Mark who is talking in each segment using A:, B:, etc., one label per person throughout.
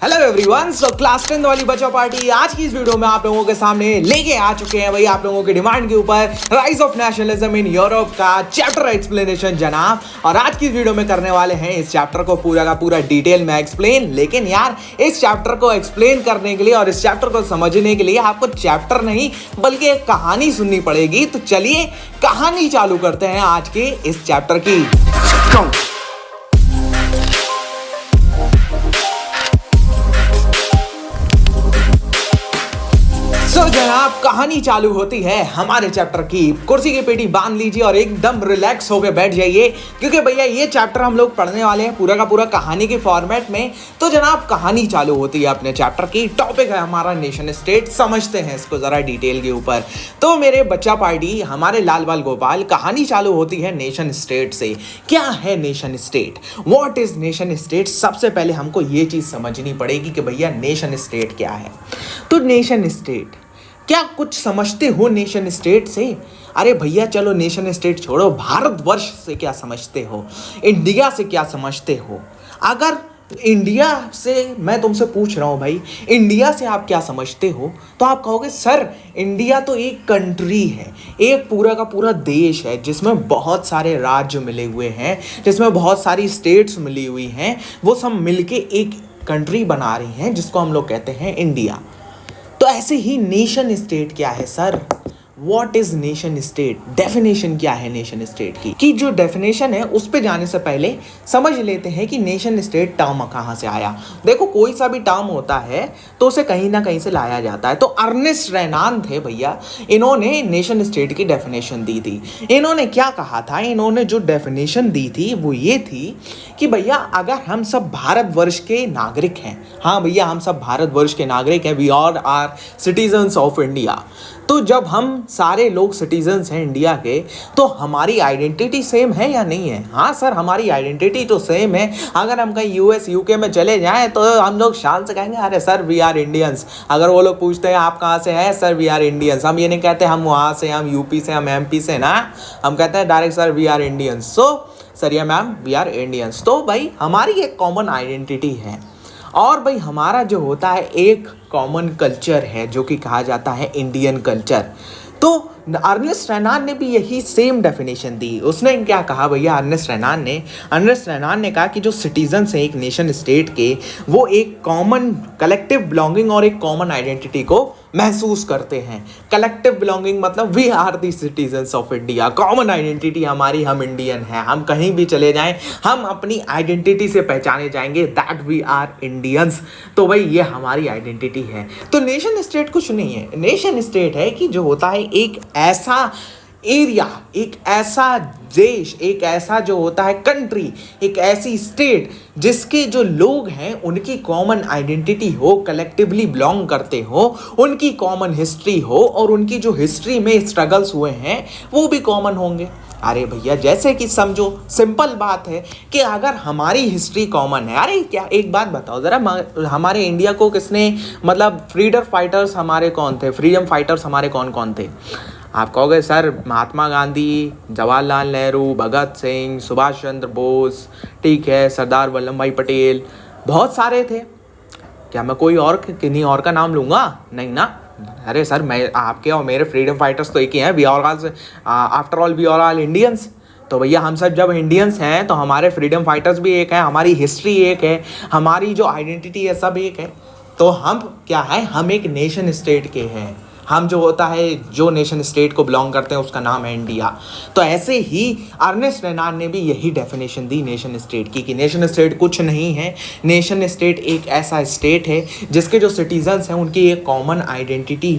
A: Hello everyone. So class 10 वाली बच्चों party आज की इस वीडियो में आप लोगों के सामने लेके आ चुके हैं भाई आप लोगों की डिमांड के ऊपर rise of nationalism in Europe का चैप्टर एक्सप्लेनेशन जनाब। और आज की इस वीडियो में करने वाले हैं इस चैप्टर को पूरा का पूरा डिटेल में एक्सप्लेन। लेकिन यार इस चैप्टर को एक्सप्लेन करने के लिए और इस चैप्टर को समझने के लिए आपको चैप्टर नहीं बल्कि एक कहानी सुननी पड़ेगी। तो चलिए कहानी चालू करते हैं आज के इस चैप्टर की। जनाब कहानी चालू होती है हमारे चैप्टर की। कुर्सी की पेटी बांध लीजिए और एकदम रिलैक्स होकर बैठ जाइए क्योंकि भैया ये चैप्टर हम लोग पढ़ने वाले हैं पूरा का पूरा कहानी के फॉर्मेट में। तो जनाब कहानी चालू होती है अपने चैप्टर की। टॉपिक है हमारा नेशन स्टेट। समझते हैं इसको जरा डिटेल के ऊपर। तो मेरे बच्चा पार्टी हमारे लाल बाल गोपाल कहानी चालू होती है नेशन स्टेट से। क्या है nation state? What is nation state? सबसे पहले हमको ये चीज समझनी पड़ेगी कि भैया नेशन स्टेट क्या है। तो नेशन स्टेट क्या कुछ समझते हो नेशन स्टेट से? अरे भैया चलो नेशन स्टेट छोड़ो, भारतवर्ष से क्या समझते हो, इंडिया से क्या समझते हो? अगर इंडिया से मैं तुमसे पूछ रहा हूँ भाई इंडिया से आप क्या समझते हो, तो आप कहोगे सर इंडिया तो एक कंट्री है, एक पूरा का पूरा देश है जिसमें बहुत सारे राज्य मिले हुए हैं, जिसमें बहुत सारी स्टेट्स मिली हुई हैं, वो सब मिलके एक कंट्री बना रही हैं जिसको हम लोग कहते हैं इंडिया। तो ऐसे ही नेशन स्टेट क्या है sir? What is nation state? Definition क्या है नेशन स्टेट की जो डेफिनेशन है उस पे जाने से पहले समझ लेते हैं कि नेशन स्टेट टर्म कहाँ से आया। देखो कोई सा भी टर्म होता है तो उसे कहीं ना कहीं से लाया जाता है। तो अर्नेस्ट रेनान थे भैया, इन्होंने नेशन स्टेट की डेफिनेशन दी थी। इन्होंने क्या कहा था? इन्होंने जो डेफिनेशन दी थी वो ये थी कि भैया अगर हम सब भारतवर्ष के नागरिक हैं, हाँ भैया हम सब भारतवर्ष के नागरिक हैं, we all are citizens of India. तो जब हम सारे लोग सिटीजन्स हैं इंडिया के तो हमारी आइडेंटिटी सेम है या नहीं है? हाँ सर हमारी आइडेंटिटी तो सेम है। अगर हम कहीं यूएस यूके में चले जाएं तो हम लोग शान से कहेंगे अरे सर वी आर इंडियंस। अगर वो लोग पूछते हैं आप कहाँ से हैं, सर वी आर इंडियंस। हम ये नहीं कहते हम वहाँ से, हम यूपी से, हम एमपी से ना, हम कहते हैं direct sir we are Indians. So sir या मैम वी आर इंडियंस। तो भाई हमारी एक कॉमन आइडेंटिटी है और भाई हमारा जो होता है एक कॉमन कल्चर है जो कि कहा जाता है इंडियन कल्चर। तो अर्नेस्ट रेनान ने भी यही सेम डेफिनेशन दी। उसने क्या कहा भैया अर्नेस्ट रेनान ने कहा कि जो सिटीजन्स हैं एक नेशन स्टेट के वो एक कॉमन कलेक्टिव बिलोंगिंग और एक कॉमन आइडेंटिटी को महसूस करते हैं। कलेक्टिव बिलोंगिंग मतलब we are the citizens of India. Common identity हमारी, हम इंडियन हैं, हम कहीं भी चले जाएं हम अपनी आइडेंटिटी से पहचाने जाएंगे दैट वी आर इंडियंस। तो भाई ये हमारी आइडेंटिटी है। तो नेशन स्टेट कुछ नहीं है। नेशन स्टेट है कि जो होता है एक ऐसा एरिया, एक ऐसा देश, एक ऐसा जो होता है कंट्री, एक ऐसी स्टेट जिसके जो लोग हैं उनकी कॉमन आइडेंटिटी हो, कलेक्टिवली बिलोंग करते हो, उनकी कॉमन हिस्ट्री हो और उनकी जो हिस्ट्री में स्ट्रगल्स हुए हैं वो भी कॉमन होंगे। अरे भैया जैसे कि समझो सिंपल बात है कि अगर हमारी हिस्ट्री कॉमन है, अरे क्या एक बात बताओ ज़रा, हमारे इंडिया को किसने मतलब फ्रीडम फाइटर्स हमारे कौन थे, फ्रीडम फाइटर्स हमारे कौन कौन थे? आप कहोगे सर महात्मा गांधी, जवाहरलाल नेहरू, भगत सिंह, सुभाष चंद्र बोस, ठीक है, सरदार वल्लभ भाई पटेल, बहुत सारे थे। क्या मैं कोई और किन्हीं और का नाम लूँगा? नहीं ना। अरे सर मैं आपके और मेरे फ्रीडम फाइटर्स तो एक ही हैं, we are all after all we are all Indians. तो भैया हम सब जब इंडियंस हैं तो हमारे फ्रीडम फाइटर्स भी एक हैं, हमारी हिस्ट्री एक है, हमारी जो आइडेंटिटी है सब एक है। तो हम क्या है, हम एक नेशन स्टेट के हैं। हम जो होता है जो नेशन स्टेट को बिलोंग करते हैं उसका नाम है इंडिया। तो ऐसे ही अर्नेस्ट रेनान ने भी यही डेफिनेशन दी नेशन स्टेट की कि नेशन स्टेट कुछ नहीं है। नेशन स्टेट एक ऐसा स्टेट है जिसके जो सिटीजन्स हैं उनकी एक कॉमन आइडेंटिटी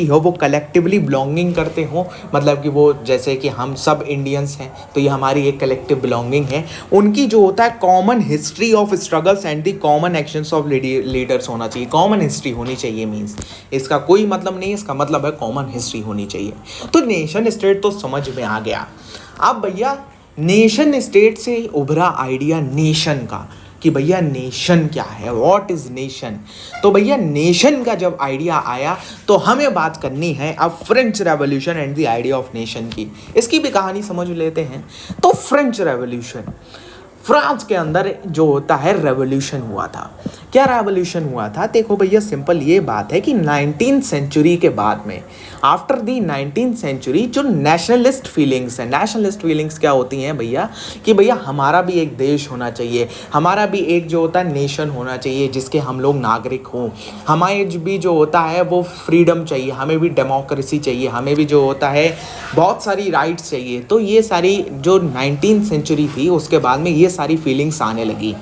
A: हो, वो कलेक्टिवली बिलोंगिंग करते हो, मतलब कि वो जैसे कि हम सब इंडियंस हैं तो ये हमारी एक कलेक्टिव बिलोंगिंग है। उनकी जो होता है common history of struggles and the common actions of leaders होना चाहिए। कॉमन हिस्ट्री होनी चाहिए मीन्स इसका कोई मतलब नहीं, इसका मतलब है कॉमन हिस्ट्री होनी चाहिए। तो नेशन स्टेट तो समझ में आ गया। अब भैया नेशन स्टेट से उभरा आइडिया नेशन का कि भैया नेशन क्या है, व्हाट इज नेशन। तो भैया नेशन का जब आइडिया आया तो हमें बात करनी है अब French revolution and the idea of nation की। इसकी भी कहानी समझ लेते हैं। तो फ्रेंच रेवोल्यूशन फ्रांस के अंदर जो होता है रेवोल्यूशन हुआ था। क्या रेवोल्यूशन हुआ था? देखो भैया, सिंपल ये बात है कि 19th सेंचुरी के बाद में, आफ्टर दी 19th सेंचुरी, जो नेशनलिस्ट फीलिंग्स है, नेशनलिस्ट फीलिंग्स क्या होती हैं भैया, कि भैया हमारा भी एक देश होना चाहिए, हमारा भी एक जो होता है नेशन होना चाहिए जिसके हम लोग नागरिक हों, हमारे भी जो होता है वो फ्रीडम चाहिए, हमें भी डेमोक्रेसी चाहिए, हमें भी जो होता है बहुत सारी राइट्स चाहिए। तो ये सारी जो 19th सेंचुरी थी उसके बाद में ये सारी फीलिंग्स आने लगी।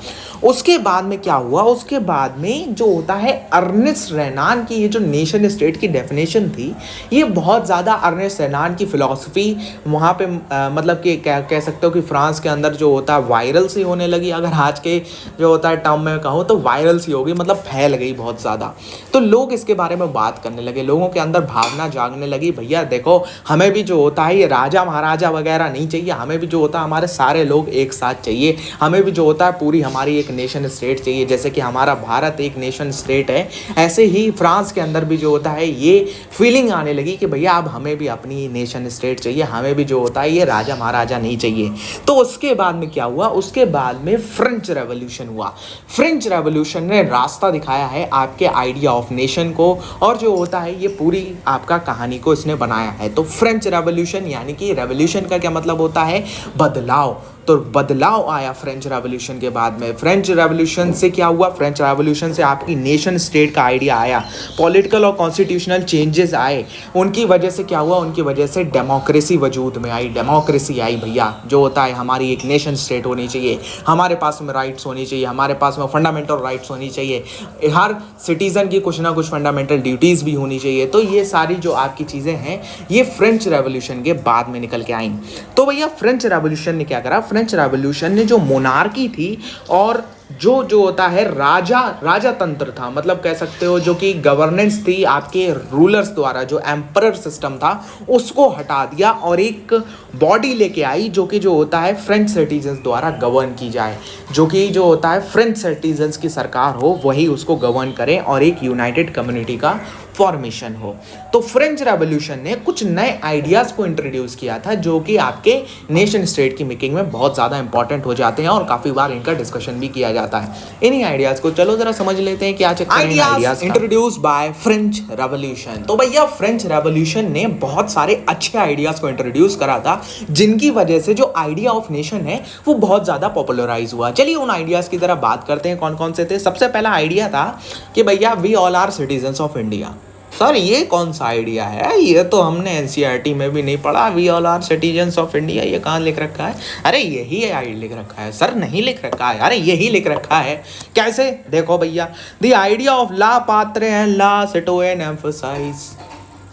A: उसके बाद में क्या हुआ? उसके बाद में जो होता है अर्नेस्ट रेनान की ये जो नेशन स्टेट की डेफिनेशन थी, ये बहुत ज़्यादा अर्नेस्ट रेनान की फ़िलॉसफी वहाँ पे मतलब कि कह सकते हो कि फ्रांस के अंदर जो होता है वायरल सी होने लगी। अगर आज के जो होता है टर्म में कहूँ तो वायरल सी होगी, मतलब फैल गई बहुत ज़्यादा। तो लोग इसके बारे में बात करने लगे, लोगों के अंदर भावना जागने लगी, भैया देखो हमें भी जो होता है ये राजा महाराजा वगैरह नहीं चाहिए, हमें भी जो होता है हमारे सारे लोग एक साथ चाहिए, हमें भी जो होता है पूरी हमारी एक नेशन स्टेट चाहिए। जैसे कि हमारा भारत एक नेशन स्टेट है, ऐसे ही फ्रांस के अंदर भी जो होता है ये फीलिंग आने लगी कि भैया अब हमें भी अपनी नेशन स्टेट चाहिए, हमें भी जो होता है ये राजा महाराजा नहीं चाहिए। तो उसके बाद में क्या हुआ? उसके बाद में फ्रेंच रेवोल्यूशन हुआ। फ्रेंच रेवोल्यूशन ने रास्ता दिखाया है आपके आइडिया ऑफ नेशन को, और जो होता है ये पूरी आपका कहानी को इसने बनाया है। तो फ्रेंच रेवोल्यूशन यानी कि रेवोल्यूशन का क्या मतलब होता है? बदलाव। तो बदलाव आया फ्रेंच रेवोल्यूशन के बाद में। फ्रेंच रेवोल्यूशन से क्या हुआ? फ्रेंच रेवोल्यूशन से आपकी नेशन स्टेट का आइडिया आया, पॉलिटिकल और कॉन्स्टिट्यूशनल चेंजेस आए। उनकी वजह से क्या हुआ? उनकी वजह से डेमोक्रेसी वजूद में आई, डेमोक्रेसी आई भैया। जो होता है हमारी एक नेशन स्टेट होनी चाहिए, हमारे पास में राइट्स होनी चाहिए, हमारे पास में फंडामेंटल राइट्स होनी चाहिए, हर सिटीज़न की कुछ ना कुछ फंडामेंटल ड्यूटीज़ भी होनी चाहिए। तो ये सारी जो आपकी चीज़ें हैं ये फ्रेंच रेवोल्यूशन के बाद में निकल के आई। तो भैया फ्रेंच रेवोल्यूशन ने क्या करा? फ्रेंच रेवोल्यूशन ने जो मोनार्की थी और जो होता है राजा तंत्र था, मतलब कह सकते हो जो कि गवर्नेंस थी आपके रूलर्स द्वारा, जो एम्परर सिस्टम था उसको हटा दिया और एक बॉडी लेके आई जो कि जो होता है फ्रेंच सिटीजन्स द्वारा गवर्न की जाए, जो कि जो होता है फ्रेंच सिटीजन्स की सरकार हो, वही उसको गवर्न करे और एक यूनाइटेड कम्युनिटी का फॉर्मेशन हो। तो फ्रेंच रेवोल्यूशन ने कुछ नए आइडियाज़ को इंट्रोड्यूस किया था जो कि आपके नेशन स्टेट की मेकिंग में बहुत ज़्यादा इंपॉर्टेंट हो जाते हैं और काफ़ी बार इनका डिस्कशन भी किया जाता है। इन्हीं आइडियाज़ को चलो जरा समझ लेते हैं क्या ideas introduce by French revolution. तो भैया फ्रेंच रेवोल्यूशन ने बहुत सारे अच्छे आइडियाज़ को इंट्रोड्यूस करा था जिनकी वजह से जो आइडिया ऑफ नेशन है वो बहुत ज़्यादा पॉपुलराइज हुआ। चलिए उन आइडियाज़ की तरह बात करते हैं कौन कौन से थे। सबसे पहला आइडिया था कि भैया we all are citizens of India. Sir ये कौन सा आइडिया है? ये तो हमने एनसीईआरटी में भी नहीं पढ़ा। We all are citizens of India ये कहाँ लिख रखा है? अरे यही है लिख रखा है सर, नहीं लिख रखा है, अरे यही लिख रखा है। कैसे? देखो भैया, द आइडिया ऑफ ला पात्रे एंड ला सिटोएन एम्फसाइज।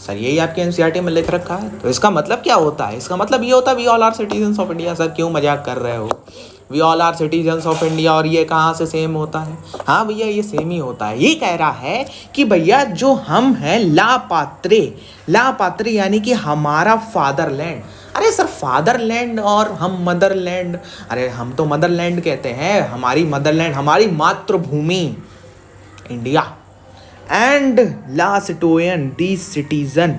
A: सर यही आपके एनसीईआरटी में लिख रखा है, तो इसका मतलब क्या होता है? इसका मतलब ये होता है we all are citizens of India. Sir क्यों मजाक कर रहे हो? We all are citizens of India और ये कहाँ से सेम होता है? हाँ भैया ये सेम ही होता है। ये कह रहा है कि भैया जो हम हैं लापात्रे यानी कि हमारा फादरलैंड। अरे सर फादरलैंड और हम मदरलैंड, अरे हम तो मदरलैंड कहते हैं, हमारी मदरलैंड हमारी मातृभूमि इंडिया, एंड ला सिटोयन दी सिटीजन,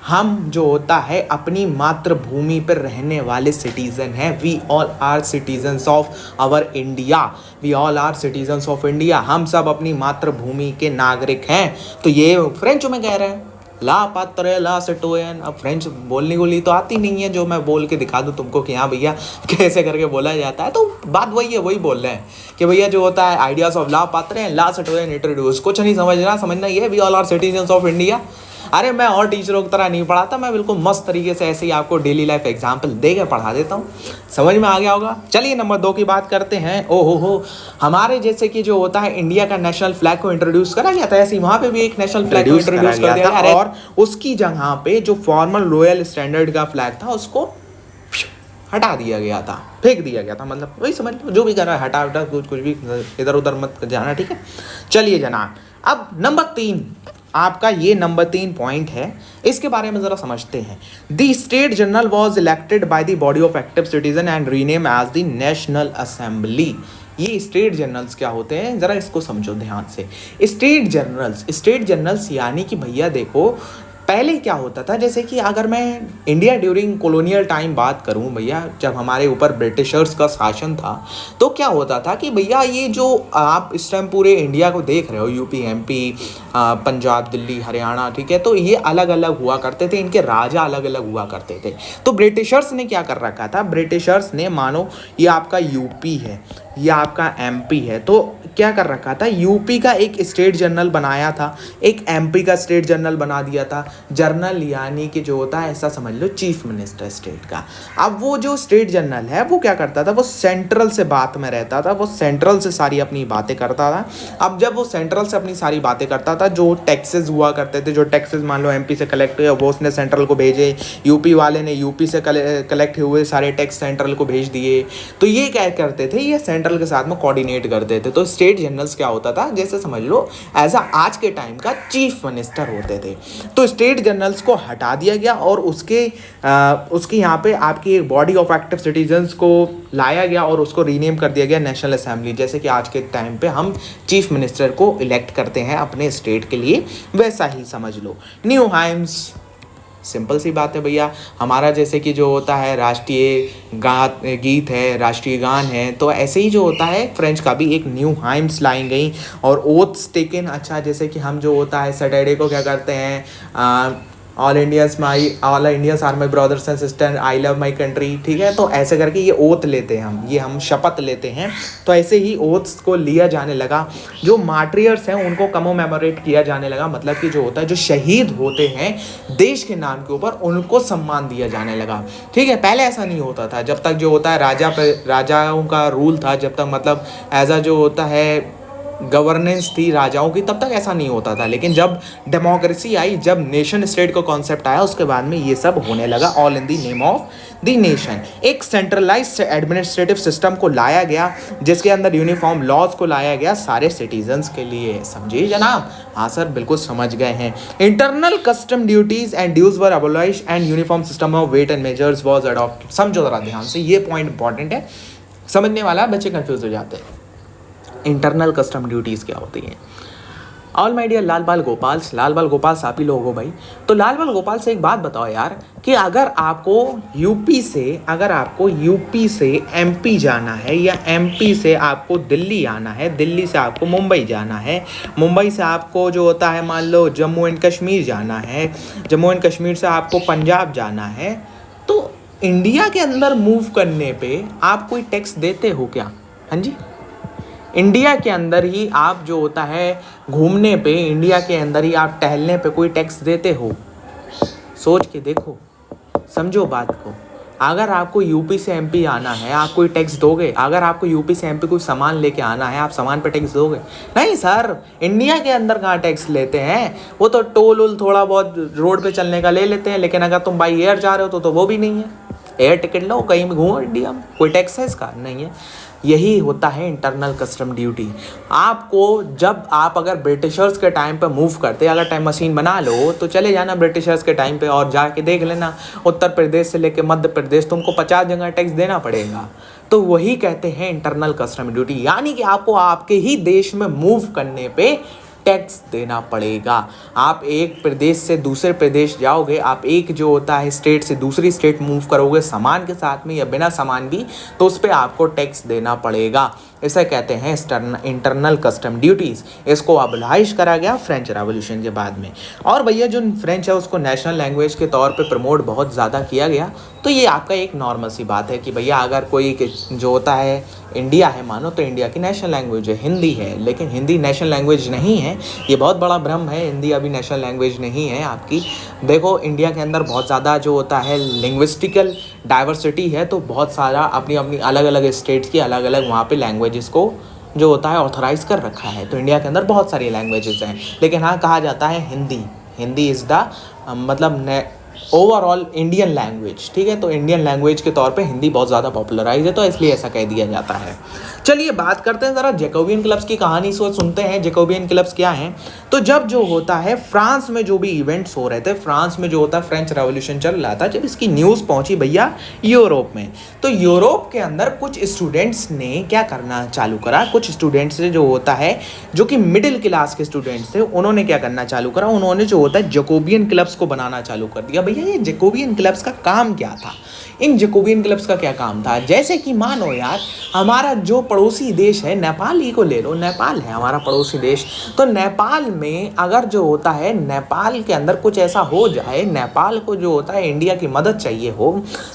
A: हम जो होता है अपनी मातृभूमि पर रहने वाले सिटीज़न हैं। We all are citizens of our India, we all are citizens of India, हम सब अपनी मातृभूमि के नागरिक हैं। तो ये फ्रेंच में कह रहे हैं, ला पात्र ला सिटोयन। अब फ्रेंच बोलने को ली तो आती नहीं है जो मैं बोल के दिखा दूँ तुमको कि हाँ भैया कैसे करके बोला जाता है। तो बात वही है, वही बोल रहे हैं कि भैया जो होता है आइडियाज़ ऑफ ला पात्र ला सिटोयन इंट्रोड्यूस। कुछ नहीं समझना ये we all are citizens of India. अरे मैं और टीचरों की तरह नहीं पढ़ाता, मैं बिल्कुल मस्त तरीके से ऐसे ही आपको डेली लाइफ एग्जाम्पल दे के पढ़ा देता हूँ, समझ में आ गया होगा। चलिए नंबर 2 की बात करते हैं। हो हमारे जैसे कि जो होता है इंडिया का नेशनल फ्लैग को इंट्रोड्यूस करा गया था, ऐसे वहाँ पे भी एक नेशनल फ्लैग को इंट्रोड्यूस कर दिया गया और उसकी जगह पे जो फॉर्मल रॉयल स्टैंडर्ड का फ्लैग था उसको हटा दिया गया था, फेंक दिया गया था। मतलब वही समझ लो, जो भी कर रहा है हटा कुछ भी इधर उधर मत जाना, ठीक है। चलिए जनाब, अब नंबर 3 आपका ये नंबर 3 पॉइंट है, इसके बारे में ज़रा समझते हैं। The state general was elected by the body of active citizen and rename as the national assembly. ये स्टेट जनरल्स क्या होते हैं ज़रा इसको समझो ध्यान से। स्टेट जनरल्स यानी कि भैया देखो पहले क्या होता था, जैसे कि अगर मैं इंडिया ड्यूरिंग कॉलोनियल टाइम बात करूं भैया, जब हमारे ऊपर ब्रिटिशर्स का शासन था, तो क्या होता था कि भैया ये जो आप इस टाइम पूरे इंडिया को देख रहे हो, यूपी, एमपी, पंजाब, दिल्ली, हरियाणा, ठीक है, तो ये अलग अलग हुआ करते थे, इनके राजा अलग अलग हुआ करते थे। तो ब्रिटिशर्स ने क्या कर रखा था, ब्रिटिशर्स ने मानो ये आपका यूपी है, ये आपका एमपी है, तो क्या कर रखा था, यूपी का एक स्टेट जनरल बनाया था, एक एमपी का स्टेट जनरल बना दिया था। जनरल यानी कि जो होता है, ऐसा समझ लो चीफ मिनिस्टर स्टेट का। अब वो जो स्टेट जनरल है वो क्या करता था, वो सेंट्रल से बात में रहता था, वो सेंट्रल से सारी अपनी बातें करता था। अब जब वो सेंट्रल से अपनी सारी बातें करता था, जो टैक्सेस हुआ करते थे, जो टैक्सेस मान लो एमपी से कलेक्ट हुए वो उसने सेंट्रल को भेजे, यूपी वाले ने यूपी से कलेक्ट हुए सारे टैक्स सेंट्रल को भेज दिए। तो ये क्या करते थे, ये सेंट्रल के साथ में कोऑर्डिनेट करते थे। तो स्टेट जनरल्स क्या होता था, जैसे समझ लो एज आज के टाइम का चीफ मिनिस्टर होते थे। तो स्टेट जनरल्स को हटा दिया गया और उसके यहाँ पे आपकी एक बॉडी ऑफ एक्टिव सिटीजन्स को लाया गया और उसको रीनेम कर दिया गया नेशनल असेंबली। जैसे कि आज के टाइम पे हम चीफ मिनिस्टर को इलेक्ट करते हैं अपने स्टेट के लिए, वैसा ही समझ लो। न्यू हाइम्स, सिंपल सी बात है भैया, हमारा जैसे कि जो होता है राष्ट्रीय गीत है, राष्ट्रीय गान है, तो ऐसे ही जो होता है फ्रेंच का भी एक न्यू हाइम्स लाई गई और ओथ्स टेकन। अच्छा, जैसे कि हम जो होता है सैटरडे को क्या करते हैं, all Indians are my brothers and sister, I love my country, ठीक है, तो ऐसे करके ये ओथ लेते हैं हम शपथ लेते हैं। तो ऐसे ही ओथ्स को लिया जाने लगा। जो मार्टियर्स हैं उनको कमोमेमोरेट किया जाने लगा, मतलब कि जो होता है जो शहीद होते हैं देश के नाम के ऊपर, उनको सम्मान दिया जाने लगा, ठीक है। पहले ऐसा नहीं होता था, जब तक जो होता है राजाओं का रूल था, जब तक मतलब एज जो होता है गवर्नेंस थी राजाओं की, तब तक ऐसा नहीं होता था। लेकिन जब डेमोक्रेसी आई, जब नेशन स्टेट का कॉन्सेप्ट आया, उसके बाद में ये सब होने लगा, all in the name of the nation. एक सेंट्रलाइज्ड एडमिनिस्ट्रेटिव सिस्टम को लाया गया, जिसके अंदर यूनिफॉर्म लॉज को लाया गया सारे सिटीजन्स के लिए। समझिए जनाब? हाँ सर, बिल्कुल समझ गए हैं। Internal custom duties and dues were abolished and uniform system of weight and measures was adopted. समझो जरा ध्यान से, ये पॉइंट इंपॉर्टेंट है, समझने वाला, बच्चे कंफ्यूज हो जाते हैं। इंटरनल कस्टम ड्यूटीज़ क्या होती हैं? ऑल माय डियर लाल बाल गोपाल आप ही लोग हो भाई। तो लाल बाल गोपाल से एक बात बताओ यार, कि अगर आपको यूपी से एमपी जाना है, या एमपी से आपको दिल्ली आना है, दिल्ली से आपको मुंबई जाना है, मुंबई से आपको जो होता है मान लो जम्मू एंड कश्मीर जाना है, जम्मू एंड कश्मीर से आपको पंजाब जाना है, तो इंडिया के अंदर मूव करने पे आप कोई टैक्स देते हो क्या? हाँ जी, इंडिया के अंदर ही आप जो होता है घूमने पे, इंडिया के अंदर ही आप टहलने पे कोई टैक्स देते हो? सोच के देखो, समझो बात को। अगर आपको यूपी से एमपी आना है, आप कोई टैक्स दोगे? अगर आपको यूपी से एमपी कोई सामान लेके आना है, आप सामान पे टैक्स दोगे? नहीं सर, इंडिया के अंदर कहाँ टैक्स लेते हैं? वो तो टोल उल थोड़ा बहुत रोड पे चलने का ले लेते हैं, लेकिन अगर तुम बाई एयर जा रहे हो तो वो भी नहीं है। एयर टिकट लो, कहीं भी घूमो इंडिया में, कोई टैक्स है इसका? नहीं है। यही होता है इंटरनल कस्टम ड्यूटी। आपको जब आप अगर ब्रिटिशर्स के टाइम पे मूव करते, अगर टाइम मशीन बना लो तो चले जाना ब्रिटिशर्स के टाइम पे और जाके देख लेना, उत्तर प्रदेश से लेके मध्य प्रदेश तुमको 50 जगह टैक्स देना पड़ेगा। तो वही कहते हैं इंटरनल कस्टम ड्यूटी, यानी कि आपको आपके ही देश में मूव करने पे टैक्स देना पड़ेगा। आप एक प्रदेश से दूसरे प्रदेश जाओगे, आप एक जो होता है स्टेट से दूसरी स्टेट मूव करोगे सामान के साथ में या बिना सामान भी, तो उस पर आपको टैक्स देना पड़ेगा। इसे कहते हैं इंटरनल कस्टम ड्यूटीज़। इसको अबॉलिश करा गया फ्रेंच रेवोल्यूशन के बाद में। और भैया जो फ्रेंच है उसको नेशनल लैंग्वेज के तौर पे प्रमोट बहुत ज़्यादा किया गया। तो ये आपका एक नॉर्मल सी बात है कि भैया अगर कोई जो होता है इंडिया है मानो, तो इंडिया की नेशनल लैंग्वेज है हिंदी है, लेकिन हिंदी नेशनल लैंग्वेज नहीं है। ये बहुत बड़ा भ्रम है, हिंदी अभी नेशनल लैंग्वेज नहीं है आपकी। देखो इंडिया के अंदर बहुत ज़्यादा जो होता है लिंग्विस्टिकल डाइवर्सिटी है, तो बहुत सारा अपनी अपनी अलग अलग स्टेट्स की अलग अलग वहाँ पे लैंग्वेजेस को जो होता है ऑथराइज़ कर रखा है। तो इंडिया के अंदर बहुत सारी लैंग्वेजेस हैं, लेकिन हाँ कहा जाता है हिंदी इज़ द मतलब ओवरऑल इंडियन लैंग्वेज, ठीक है। तो इंडियन लैंग्वेज के तौर पे हिंदी बहुत ज़्यादा पॉपुलराइज है, तो इसलिए ऐसा कह दिया जाता है। चलिए बात करते हैं ज़रा जैकोबियन क्लब्स की कहानी से, सुनते हैं जैकोबियन क्लब्स क्या हैं। तो जब जो होता है फ्रांस में जो भी इवेंट्स हो रहे थे, फ्रांस में जो होता है फ्रेंच रेवोल्यूशन चल रहा था, जब इसकी न्यूज़ पहुंची भैया यूरोप में, तो यूरोप के अंदर कुछ स्टूडेंट्स ने क्या करना चालू करा। कुछ स्टूडेंट्स से जो होता है जो कि मिडिल क्लास के स्टूडेंट्स थे, उन्होंने क्या करना चालू करा, उन्होंने जो होता है जैकोबियन क्लब्स को बनाना चालू कर दिया। भैया ये जैकोबियन क्लब्स का काम क्या था, इन जैकोबियन क्लब्स का क्या काम था। जैसे कि मानो यार हमारा जो पड़ोसी देश है, नेपाल ही को ले लो, नेपाल है हमारा पड़ोसी देश, तो नेपाल में अगर जो होता है नेपाल के अंदर कुछ ऐसा हो जाए, नेपाल को जो होता है इंडिया की मदद चाहिए हो,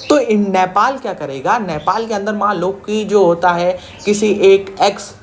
A: तो नेपाल क्या करेगा, नेपाल के अंदर मान लो कि जो होता है किसी एक एक्स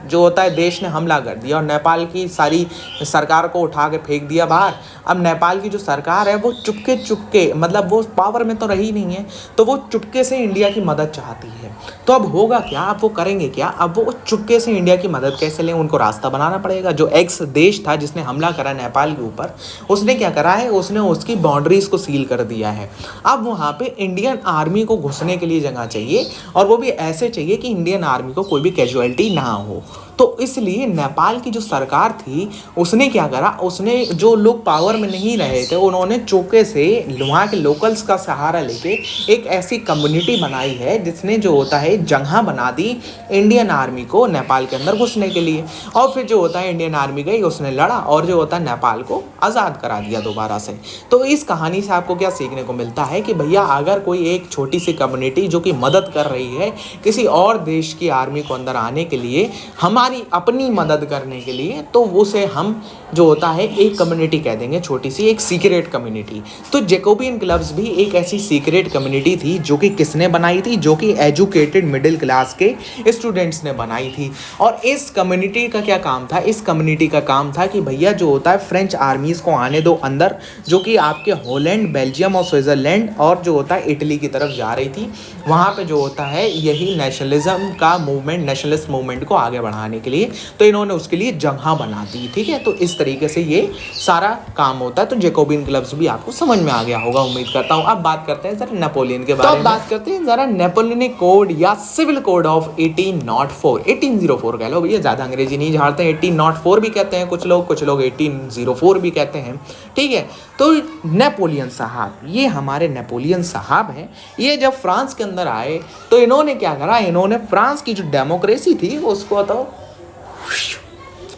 A: जो होता है देश ने हमला कर दिया और नेपाल की सारी सरकार को उठा के फेंक दिया बाहर। अब नेपाल की जो सरकार है वो चुपके चुपके, मतलब वो पावर में तो रही नहीं है, तो वो चुपके से इंडिया की मदद चाहती है। तो अब होगा क्या, अब वो करेंगे क्या, अब वो चुपके से इंडिया की मदद कैसे लें, उनको रास्ता बनाना पड़ेगा। जो एक्स देश था जिसने हमला करा नेपाल के ऊपर, उसने क्या करा है, उसने उसकी बाउंड्रीज को सील कर दिया है। अब वहाँ पे इंडियन आर्मी को घुसने के लिए जगह चाहिए, और वो भी ऐसे चाहिए कि इंडियन आर्मी को कोई भी कैजुअलिटी ना हो। तो इसलिए नेपाल की जो सरकार थी उसने क्या करा, उसने जो लोग पावर में नहीं रहे थे उन्होंने चौके से वहाँ के लोकल्स का सहारा लेके एक ऐसी कम्युनिटी बनाई है जिसने जो होता है जगह बना दी इंडियन आर्मी को नेपाल के अंदर घुसने के लिए। और फिर जो होता है इंडियन आर्मी गई, उसने लड़ा और जो होता है नेपाल को आज़ाद करा दिया दोबारा से। तो इस कहानी से आपको क्या सीखने को मिलता है कि भैया अगर कोई एक छोटी सी कम्युनिटी जो कि मदद कर रही है किसी और देश की आर्मी को अंदर आने के लिए, हमारी अपनी मदद करने के लिए, तो उसे हम जो होता है एक कम्युनिटी कह देंगे, छोटी सी एक सीक्रेट कम्युनिटी। तो जैकोबियन क्लब्स भी एक ऐसी सीक्रेट कम्युनिटी थी जो कि किसने बनाई थी, जो कि एजुकेटेड मिडिल क्लास के स्टूडेंट्स ने बनाई थी। और इस कम्युनिटी का क्या काम था, इस कम्युनिटी का काम था कि भैया जो होता है फ्रेंच आर्मीज़ को आने दो अंदर, जो कि आपके हॉलैंड, बेल्जियम और स्विट्ज़रलैंड और जो होता है इटली की तरफ जा रही थी। वहाँ पे जो होता है यही नेशनलिज्म का मूवमेंट, नेशनलिस्ट मूवमेंट को आगे बढ़ाने के लिए, तो इन्होंने उसके लिए जगह बना दी, ठीक है। तो इस तरीके से ये सारा काम होता है। तो जैकोबियन क्लब्स भी आपको समझ में आ गया होगा, उम्मीद करता हूँ। अब बात करते हैं जरा नेपोलियन के बारे में। तो अब बात करते हैं जरा नेपोलियनिक कोड या सिविल कोड ऑफ 1804, 1804 कह लो भैया, ज़्यादा अंग्रेजी नहीं झाड़ते हैं। 1804 भी कहते हैं कुछ लोग 1804 भी कहते हैं, ठीक है। तो नेपोलियन साहब, ये हमारे नेपोलियन साहब हैं, ये जब फ्रांस के अंदर आए तो इन्होंने क्या करा, इन्होंने फ्रांस की जो डेमोक्रेसी थी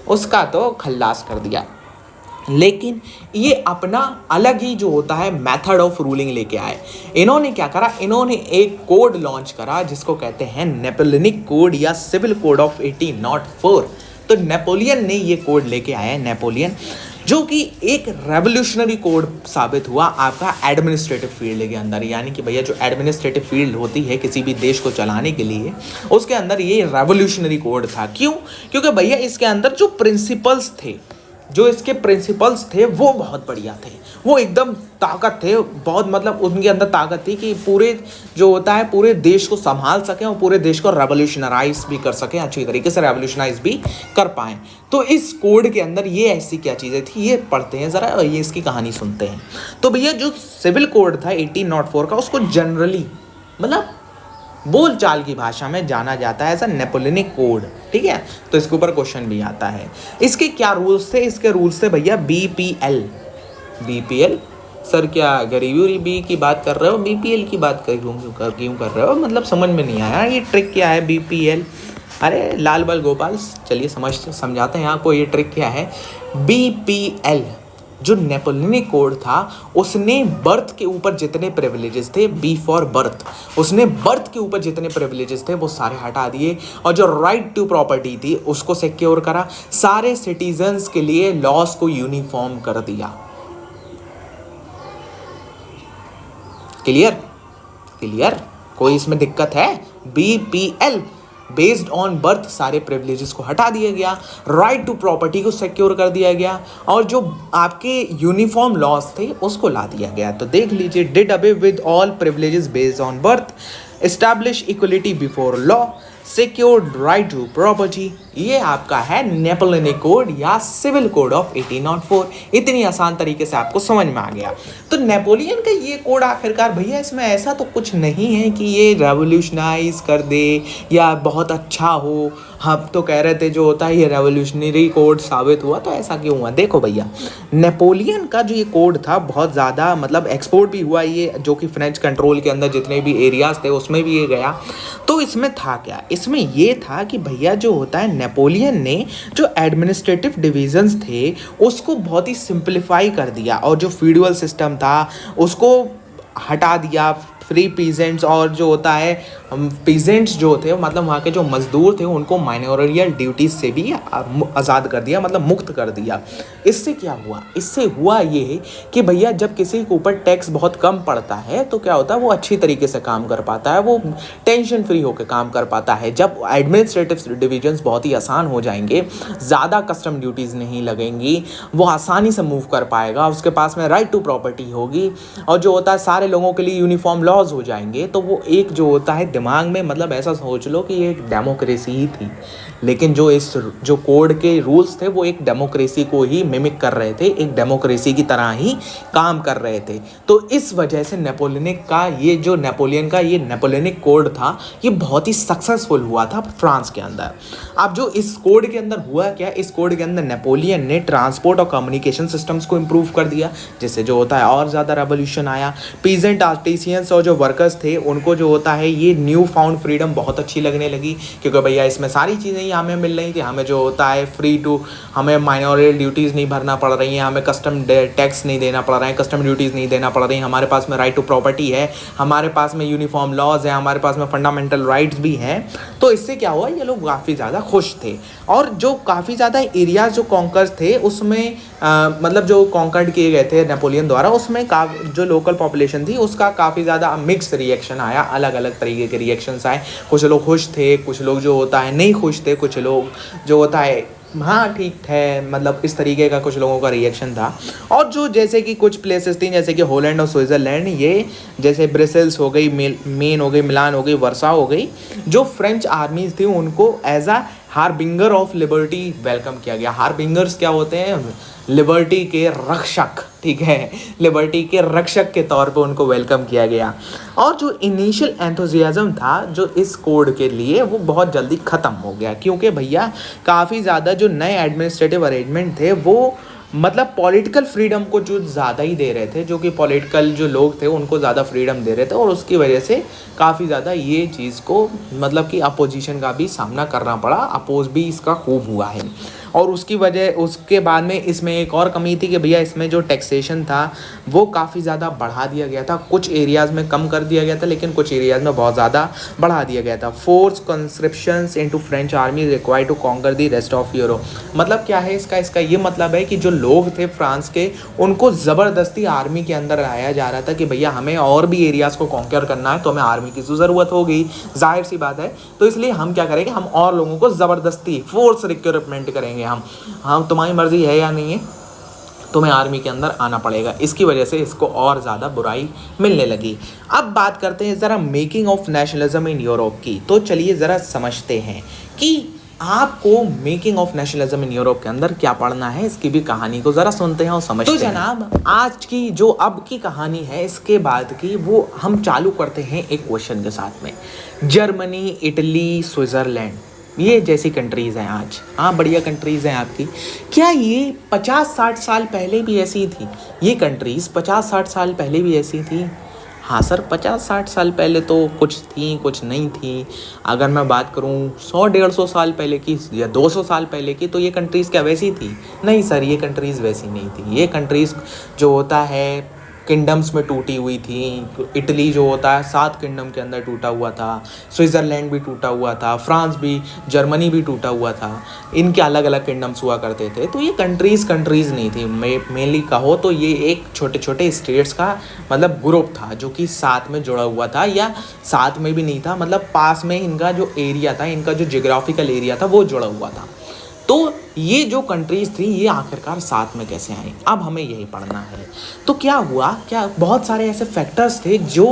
A: उसका तो खल्लास कर दिया। लेकिन ये अपना अलग ही जो होता है मेथड ऑफ रूलिंग लेके आए। इन्होंने क्या करा, इन्होंने एक कोड लॉन्च करा जिसको कहते हैं नेपोलियनिक कोड या सिविल कोड ऑफ 1804। तो नेपोलियन ने ये कोड लेके आया है, नेपोलियन, जो कि एक रेवोल्यूशनरी कोड साबित हुआ आपका एडमिनिस्ट्रेटिव फील्ड के अंदर। यानी कि भैया जो एडमिनिस्ट्रेटिव फील्ड होती है किसी भी देश को चलाने के लिए, उसके अंदर ये रेवोल्यूशनरी कोड था। क्यों? क्योंकि भैया इसके अंदर जो प्रिंसिपल्स थे, जो इसके प्रिंसिपल्स थे वो बहुत बढ़िया थे, वो एकदम ताकत थे, बहुत मतलब उनके अंदर ताकत थी कि पूरे जो होता है पूरे देश को संभाल सकें और पूरे देश को रेवोल्यूशनराइज भी कर सकें, अच्छी तरीके से रेवोल्यूशनाइज भी कर पाएँ। तो इस कोड के अंदर ये ऐसी क्या चीज़ें थी, ये पढ़ते हैं ज़रा और ये इसकी कहानी सुनते हैं। तो भैया जो सिविल कोड था 1804 का, उसको जनरली मतलब बोल चाल की भाषा में जाना जाता है एज नेपोलियनिक कोड, ठीक है। तो इसके ऊपर क्वेश्चन भी आता है। इसके क्या रूल्स थे? इसके रूल्स थे भैया बीपीएल। बीपीएल सर क्या गरीबी की बात कर रहे हो, बीपीएल की बात क्यों कर रहे हो, मतलब समझ में नहीं आया ये ट्रिक क्या है बीपीएल। अरे लाल बल गोपाल, चलिए समझाते हैं आपको ये ट्रिक क्या है। बीपीएल जो नेपोलियनिक कोड था, उसने बर्थ के ऊपर जितने प्रिविलेजेस थे, बी फॉर बर्थ, उसने बर्थ के ऊपर जितने प्रिविलेजेस थे वो सारे हटा दिए, और जो राइट टू प्रॉपर्टी थी उसको सिक्योर करा, सारे सिटीजन्स के लिए लॉस को यूनिफॉर्म कर दिया। क्लियर? क्लियर? कोई इसमें दिक्कत है? बीपीएल बेस्ड ऑन बर्थ सारे प्रिविलेजेस को हटा दिया गया, राइट टू प्रॉपर्टी को सिक्योर कर दिया गया, और जो आपके यूनिफॉर्म लॉस थे उसको ला दिया गया। तो देख लीजिए, did away with all privileges based on birth, establish equality before law, secured right to property, ये आपका है नेपोलियनिक कोड या सिविल कोड ऑफ 1804। इतनी आसान तरीके से आपको समझ में आ गया। तो नेपोलियन का ये कोड आखिरकार भैया इसमें ऐसा तो कुछ नहीं है कि ये रेवोल्यूशनाइज कर दे या बहुत अच्छा हो। हम तो कह रहे थे जो होता है ये रेवोल्यूशनरी कोड साबित हुआ, तो ऐसा क्यों हुआ? देखो भैया, नेपोलियन का जो ये कोड था बहुत ज़्यादा मतलब एक्सपोर्ट भी हुआ ये, जो कि फ्रेंच कंट्रोल के अंदर जितने भी एरियाज थे उसमें भी ये गया। तो इसमें था क्या? इसमें ये था कि भैया जो होता है नेपोलियन ने जो एडमिनिस्ट्रेटिव डिविजन्स थे उसको बहुत ही सिंप्लीफाई कर दिया, और जो फ्यूडल सिस्टम था उसको हटा दिया। फ्री पीजेंट्स और जो होता है पीजेंट्स जो थे मतलब वहाँ के जो मजदूर थे उनको माइनोरियल ड्यूटीज से भी आज़ाद कर दिया, मतलब मुक्त कर दिया। इससे क्या हुआ? इससे हुआ ये कि भैया जब किसी के ऊपर टैक्स बहुत कम पड़ता है तो क्या होता है, वो अच्छी तरीके से काम कर पाता है, वो टेंशन फ्री होकर काम कर पाता है। जब एडमिनिस्ट्रेटिव डिविजन्स बहुत ही आसान हो जाएंगे, ज़्यादा कस्टम ड्यूटीज़ नहीं लगेंगी, वो आसानी से मूव कर पाएगा, उसके पास में राइट टू प्रॉपर्टी होगी, और जो होता है सारे लोगों के लिए यूनिफॉर्म लॉज हो जाएंगे। तो वो एक जो होता है दिमाग में मतलब ऐसा सोच लो कि ये एक डेमोक्रेसी ही थी, लेकिन जो कोड के रूल्स थे वो एक डेमोक्रेसी को ही मिमिक कर रहे थे, एक डेमोक्रेसी की तरह ही काम कर रहे थे। तो इस वजह से नेपोलियन का ये नेपोलियनिक कोड था, ये बहुत ही सक्सेसफुल हुआ था फ्रांस के अंदर। अब जो इस कोड के अंदर हुआ क्या, इस कोड के अंदर नेपोलियन ने ट्रांसपोर्ट और कम्युनिकेशन सिस्टम्स को इम्प्रूव कर दिया, जिससे जो होता है और ज़्यादा रेवोल्यूशन आया। पीजेंट आर्टिसियंस और जो वर्कर्स थे उनको जो होता है ये न्यू फाउंड फ्रीडम बहुत अच्छी लगने लगी, क्योंकि भैया इसमें सारी चीज़ें ही हमें मिल रही थी। हमें जो होता है हमें माइनोरियल ड्यूटीज़ नहीं भरना पड़ रही हैं, हमें कस्टम टैक्स नहीं देना पड़ रहा है, कस्टम ड्यूटीज़ नहीं देना पड़ रही हैं, हमारे पास में राइट टू प्रॉपर्टी है, हमारे पास में यूनिफॉर्म लॉज है, हमारे पास में फंडामेंटल राइट्स भी हैं। तो इससे क्या हुआ, ये लोग काफ़ी ज़्यादा खुश थे। और जो काफ़ी ज़्यादा एरियाज जो कॉन्कर्स थे उसमें मतलब जो कॉन्कर्ड किए गए थे नेपोलियन द्वारा, उसमें जो लोकल पॉपुलेशन थी उसका काफ़ी ज़्यादा मिक्स रिएक्शन आया, अलग अलग तरीके के रिएक्शंस आए। कुछ लोग खुश थे, कुछ लोग जो होता है नहीं खुश थे, कुछ लोग जो होता है हाँ ठीक है, मतलब इस तरीके का कुछ लोगों का रिएक्शन था। और जो जैसे कि कुछ प्लेसेस थी जैसे कि हॉलैंड और स्विट्ज़रलैंड, ये जैसे ब्रसेल्स हो गई, मेन हो गई, मिलान हो गई, वर्सा हो गई, जो फ्रेंच आर्मीज थी उनको as a harbinger of liberty welcome किया गया। हार्बिंगर्स क्या होते हैं? लिबर्टी के रक्षक, ठीक है, लिबर्टी के रक्षक के तौर पे उनको वेलकम किया गया। और जो इनिशियल एंथुजियाज्म था जो इस कोड के लिए वो बहुत जल्दी ख़त्म हो गया, क्योंकि भैया काफ़ी ज़्यादा जो नए एडमिनिस्ट्रेटिव अरेंजमेंट थे वो मतलब पॉलिटिकल फ्रीडम को जो ज़्यादा ही दे रहे थे, जो कि पॉलिटिकल जो लोग थे उनको ज़्यादा फ्रीडम दे रहे थे, और उसकी वजह से काफ़ी ज़्यादा ये चीज़ को मतलब कि अपोजिशन का भी सामना करना पड़ा, अपोज भी इसका खूब हुआ है। और उसके बाद में इसमें एक और कमी थी कि भैया इसमें जो टैक्सेशन था वो काफ़ी ज़्यादा बढ़ा दिया गया था। कुछ एरियाज़ में कम कर दिया गया था, लेकिन कुछ एरियाज़ में बहुत ज़्यादा बढ़ा दिया गया था। Force conscriptions into French army required to conquer the rest of Europe. मतलब क्या है इसका ये मतलब है कि जो लोग थे फ्रांस के उनको ज़बरदस्ती आर्मी के अंदर लाया जा रहा था कि भैया हमें और भी एरियाज़ को कॉन्कर करना है, तो हमें आर्मी की ज़रूरत होगी, जाहिर सी बात है। तो इसलिए हम क्या करेंगे, हम और लोगों को ज़बरदस्ती फोर्स रिक्रूटमेंट करेंगे। हम तुम्हारी मर्जी है या नहीं है, तुम्हें आर्मी के अंदर आना पड़ेगा। इसकी वजह से इसको और ज़्यादा बुराई मिलने लगी। अब बात करते हैं ज़रा making of nationalism in Europe की। तो चलिए ज़रा समझते हैं कि आपको making of nationalism in Europe के अंदर क्या पढ़ना है, इसकी भी कहानी को ज़रा सुनते हैं और समझते हैं। तो जनाब आज की जो अब की कहानी है इसके बाद की वो हम चालू करते हैं एक क्वेश्चन के साथ में। जर्मनी, इटली, स्विट्ज़रलैंड, ये जैसी कंट्रीज़ हैं आज, हाँ बढ़िया कंट्रीज़ हैं आपकी, क्या ये 50-60 साल पहले भी ऐसी थी? ये कंट्रीज़ 50-60 साल पहले भी ऐसी थी? हाँ सर, 50-60 साल पहले तो कुछ थी कुछ नहीं थी। अगर मैं बात करूँ 100-150 साल पहले की या 200 साल पहले की, तो ये कंट्रीज़ क्या वैसी थी? नहीं सर, ये कंट्रीज़ वैसी नहीं थी। ये कंट्रीज़ जो होता है किंगडम्स में टूटी हुई थी। इटली जो होता है 7 किंगडम के अंदर टूटा हुआ था, स्विट्ज़रलैंड भी टूटा हुआ था, फ्रांस भी, जर्मनी भी टूटा हुआ था। इनके अलग अलग किंगडम्स हुआ करते थे। तो ये कंट्रीज़ नहीं थी, मेनली कहो तो ये एक छोटे छोटे स्टेट्स का मतलब ग्रुप था जो कि साथ में जुड़ा हुआ था, या साथ में भी नहीं था, मतलब पास में इनका जो एरिया था, इनका जो जियोग्राफिकल एरिया था वो जुड़ा हुआ था। तो ये जो कंट्रीज़ थी ये आखिरकार साथ में कैसे आई, अब हमें यही पढ़ना है। तो क्या हुआ, क्या बहुत सारे ऐसे फैक्टर्स थे जो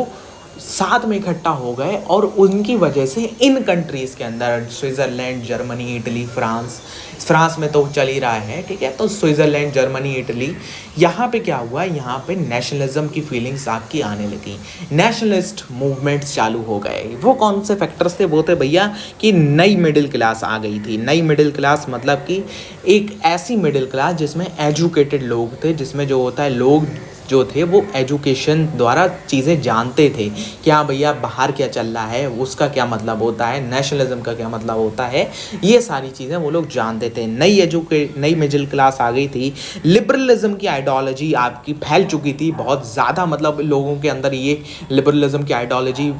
A: साथ में इकट्ठा हो गए और उनकी वजह से इन कंट्रीज़ के अंदर स्विट्ज़रलैंड, जर्मनी, इटली, फ्रांस में तो चल ही रहा है, ठीक है। तो स्विट्ज़रलैंड, जर्मनी, इटली, यहाँ पे क्या हुआ, यहाँ पे नेशनलिज्म की फीलिंग्स आपकी आने लगी, नेशनलिस्ट मूवमेंट्स चालू हो गए। वो कौन से फैक्टर्स थे? वो थे भैया कि नई मिडिल क्लास आ गई थी। नई मिडिल क्लास मतलब कि एक ऐसी मिडिल क्लास जिसमें एजुकेटेड लोग थे, जिसमें जो होता है लोग जो थे वो एजुकेशन द्वारा चीज़ें जानते थे कि हाँ भैया बाहर क्या चल रहा है, उसका क्या मतलब होता है, नेशनलिज्म का क्या मतलब होता है, ये सारी चीज़ें वो लोग जानते थे। नई मिडिल क्लास आ गई थी। लिबरलिज्म की आइडियोलॉजी आपकी फैल चुकी थी बहुत ज़्यादा, मतलब लोगों के अंदर ये लिबरलिज्म की आइडियोलॉजी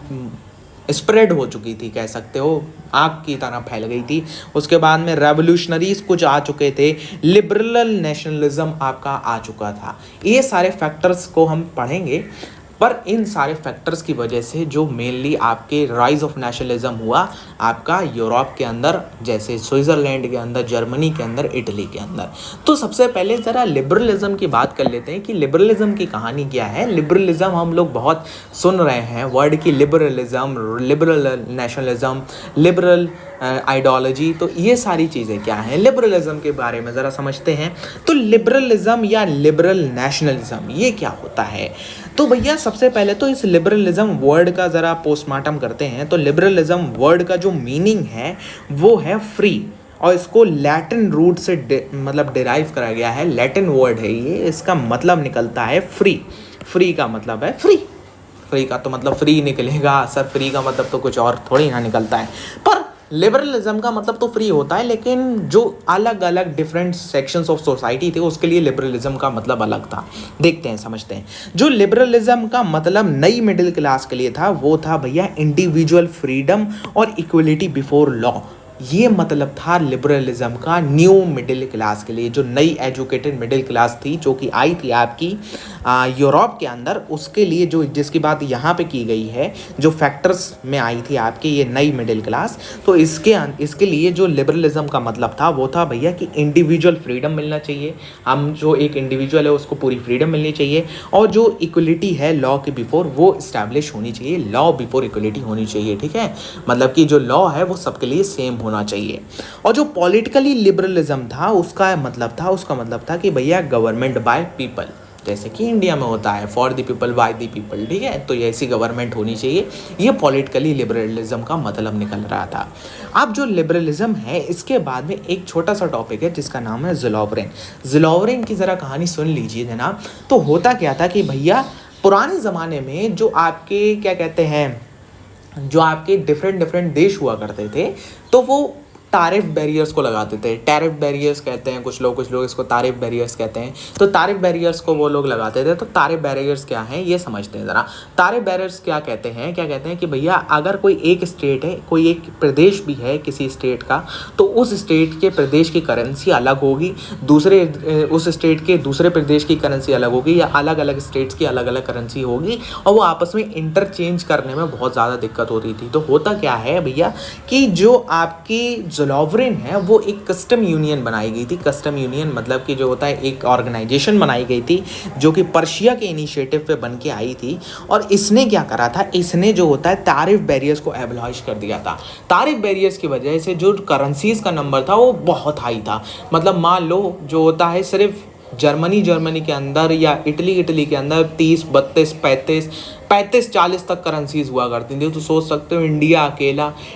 A: स्प्रेड हो चुकी थी, कह सकते हो आग की तरह फैल गई थी। उसके बाद में रेवोल्यूशनरीज कुछ आ चुके थे, लिबरल नेशनलिज्म आपका आ चुका था। ये सारे फैक्टर्स को हम पढ़ेंगे, पर इन सारे फैक्टर्स की वजह से जो मेनली आपके राइज ऑफ नेशनलिज्म हुआ आपका यूरोप के अंदर, जैसे स्विट्ज़रलैंड के अंदर, जर्मनी के अंदर, इटली के अंदर। तो सबसे पहले ज़रा लिबरलिज्म की बात कर लेते हैं कि लिबरलिज्म की कहानी क्या है। लिबरलिज्म हम लोग बहुत सुन रहे हैं वर्ड की, liberalism, liberal nationalism, liberal ideology, तो ये सारी चीज़ें क्या हैं, लिबरलिज्म के बारे में ज़रा समझते हैं। तो लिबरलिज्म या लिबरल नेशनलिज्म ये क्या होता है? तो भैया सबसे पहले तो इस लिबरलिज्म वर्ड का ज़रा पोस्टमार्टम करते हैं। तो लिबरलिज्म वर्ड का जो मीनिंग है वो है फ्री, और इसको लैटिन रूट से मतलब डिराइव करा गया है। लैटिन वर्ड है ये, इसका मतलब निकलता है फ्री। फ्री का मतलब है फ्री, फ्री का तो मतलब फ्री निकलेगा सर, फ्री का मतलब तो कुछ और थोड़ी ना निकलता है। पर लिबरलिज्म का मतलब तो फ्री होता है, लेकिन जो अलग अलग डिफरेंट सेक्शंस ऑफ सोसाइटी थे उसके लिए लिबरलिज्म का मतलब अलग था। देखते हैं, समझते हैं। जो लिबरलिज्म का मतलब नई मिडिल क्लास के लिए था वो था भैया इंडिविजुअल फ्रीडम और इक्वलिटी बिफोर लॉ। ये मतलब था लिबरलिज्म का न्यू मिडिल क्लास के लिए, जो नई एजुकेटेड मिडिल क्लास थी जो कि आई थी आपकी यूरोप के अंदर, उसके लिए जो जिसकी बात यहाँ पे की गई है, जो फैक्टर्स में आई थी आपके ये नई मिडिल क्लास, तो इसके लिए जो लिबरलिज्म का मतलब था वो था भैया कि इंडिविजुअल फ्रीडम मिलना चाहिए। हम जो एक इंडिविजुअल है उसको पूरी फ्रीडम मिलनी चाहिए, और जो इक्वलिटी है लॉ के बिफोर वो इस्टेब्लिश होनी चाहिए, लॉ बिफोर इक्वलिटी होनी चाहिए, ठीक है। मतलब कि जो लॉ है वो सबके लिए सेम होना चाहिए। और जो पॉलिटिकली लिबरलिज्म था उसका मतलब था कि भैया गवर्नमेंट बाय पीपल, जैसे कि इंडिया में होता है for the people by the people, ठीक है। तो ऐसी गवर्नमेंट होनी चाहिए, ये पॉलिटिकली लिबरलिज्म का मतलब निकल रहा था। अब जो लिबरलिज्म है इसके बाद में एक छोटा सा टॉपिक है जिसका नाम है ज़ोलोवरेन। ज़ोलोवरेन की ज़रा कहानी सुन लीजिए जनाब। तो होता क्या था कि भैया पुराने ज़माने में जो आपके क्या कहते हैं, जो आपके डिफरेंट देश हुआ करते थे, तो वो तारिफ बैरियर्स को लगाते थे। टैरिफ बैरियर्स कहते हैं कुछ लोग इसको तारिफ बैरियर्स कहते हैं। तो तारिफ बैरियर्स को वो लोग लगाते थे। तो तारिफ बैरियर्स क्या हैं ये समझते हैं ज़रा। तारिफ बैरियर्स क्या कहते हैं कि भैया अगर कोई एक स्टेट है, कोई एक प्रदेश भी है किसी स्टेट का, तो उस स्टेट के प्रदेश की करेंसी अलग होगी, उस स्टेट के दूसरे प्रदेश की करेंसी अलग होगी, या अलग अलग स्टेट्स की अलग अलग करेंसी होगी, और वो आपस में इंटरचेंज करने में बहुत ज़्यादा दिक्कत होती थी। तो होता क्या है भैया कि जो आपकी ज़ोलोवरेन है वो एक कस्टम यूनियन बनाई गई थी। कस्टम यूनियन मतलब कि जो होता है एक ऑर्गेनाइजेशन बनाई गई थी जो कि पर्शिया के इनिशिएटिव पे बन के आई थी। और इसने क्या करा था, इसने जो होता है तारिफ बैरियर्स को एबॉलिश कर दिया था। तारिफ बैरियर्स की वजह से जो करेंसीज का नंबर था वो बहुत हाई था। मतलब मान लो जो होता है सिर्फ जर्मनी के अंदर या इटली के अंदर 30, 32, 35, 40 तक करेंसीज हुआ करती थी। तो सोच सकते हो इंडिया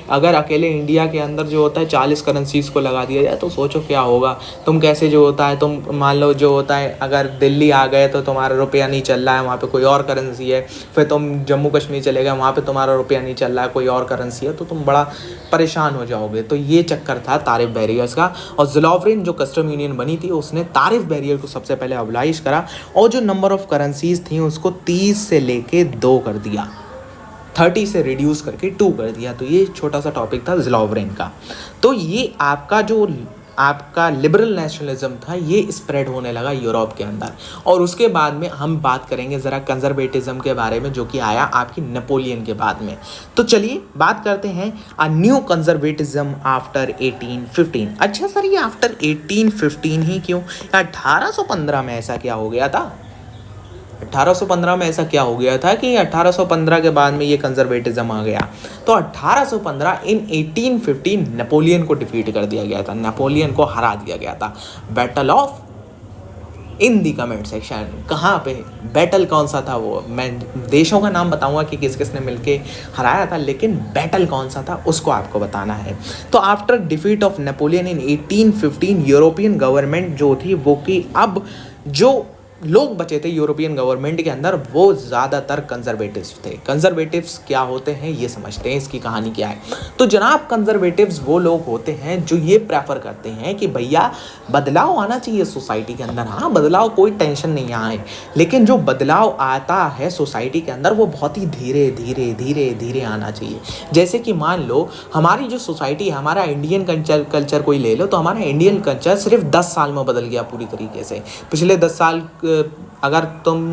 A: अगर अकेले इंडिया के अंदर जो होता है 40 करेंसीज को लगा दिया जाए तो सोचो क्या होगा। तुम कैसे जो होता है, तुम मान लो जो होता है अगर दिल्ली आ गए तो तुम्हारा रुपया नहीं चल रहा है, वहाँ पे कोई और करेंसी है। फिर तुम जम्मू कश्मीर चले गए, वहाँ पे तुम्हारा रुपया नहीं चल रहा है, कोई और करेंसी है, तो तुम बड़ा परेशान हो जाओगे। तो ये चक्कर था तारिफ बैरियर्स का। और ज़ोलोवरेन जो कस्टम यूनियन बनी थी उसने तारिफ बैरियर को सबसे पहले एबॉलिश करा, और जो नंबर ऑफ करेंसीज थी उसको 30 से लेके 2 कर दिया, 30 से रिड्यूस करके 2 कर दिया। तो ये छोटा सा टॉपिक था ज़ोलोवरेन का। तो ये आपका लिबरल नेशनलिज्म था, ये स्प्रेड होने लगा यूरोप के अंदर। और उसके बाद में हम बात करेंगे ज़रा कंजर्वेटिज्म के बारे में, जो कि आया आपकी नेपोलियन के बाद में। तो चलिए बात करते हैं अ न्यू कंजर्वेटिज्म आफ्टर 1815। अच्छा सर, ये आफ्टर 1815 ही क्यों? 1815 में ऐसा क्या हो गया था? 1815 में ऐसा क्या हो गया था कि 1815 के बाद में ये कंजर्वेटिज्म आ गया। तो 1815 इन 1815 नेपोलियन को डिफीट कर दिया गया था, नेपोलियन को हरा दिया गया था। Battle of, in the comment section कहाँ पे बैटल कौन सा था, वो मैं देशों का नाम बताऊंगा कि किस किसने मिलके हराया था, लेकिन बैटल कौन सा था उसको आपको बताना है। तो after defeat of Napoleon in 1815 European government जो थी वो कि अब जो लोग बचे थे यूरोपियन गवर्नमेंट के अंदर वो ज़्यादातर कंजर्वेटिव्स थे। कंजर्वेटिव्स क्या होते हैं ये समझते हैं, इसकी कहानी क्या है। तो जनाब कंजर्वेटिव्स वो लोग होते हैं जो ये प्रेफर करते हैं कि भैया बदलाव आना चाहिए सोसाइटी के अंदर। हाँ बदलाव, कोई टेंशन नहीं आए, लेकिन जो बदलाव आता है सोसाइटी के अंदर वो बहुत ही धीरे धीरे धीरे धीरे आना चाहिए। जैसे कि मान लो हमारी जो सोसाइटी है, हमारा इंडियन कल्चर कोई ले लो, तो हमारा इंडियन कल्चर सिर्फ 10 साल में बदल गया पूरी तरीके से। पिछले 10 साल अगर तुम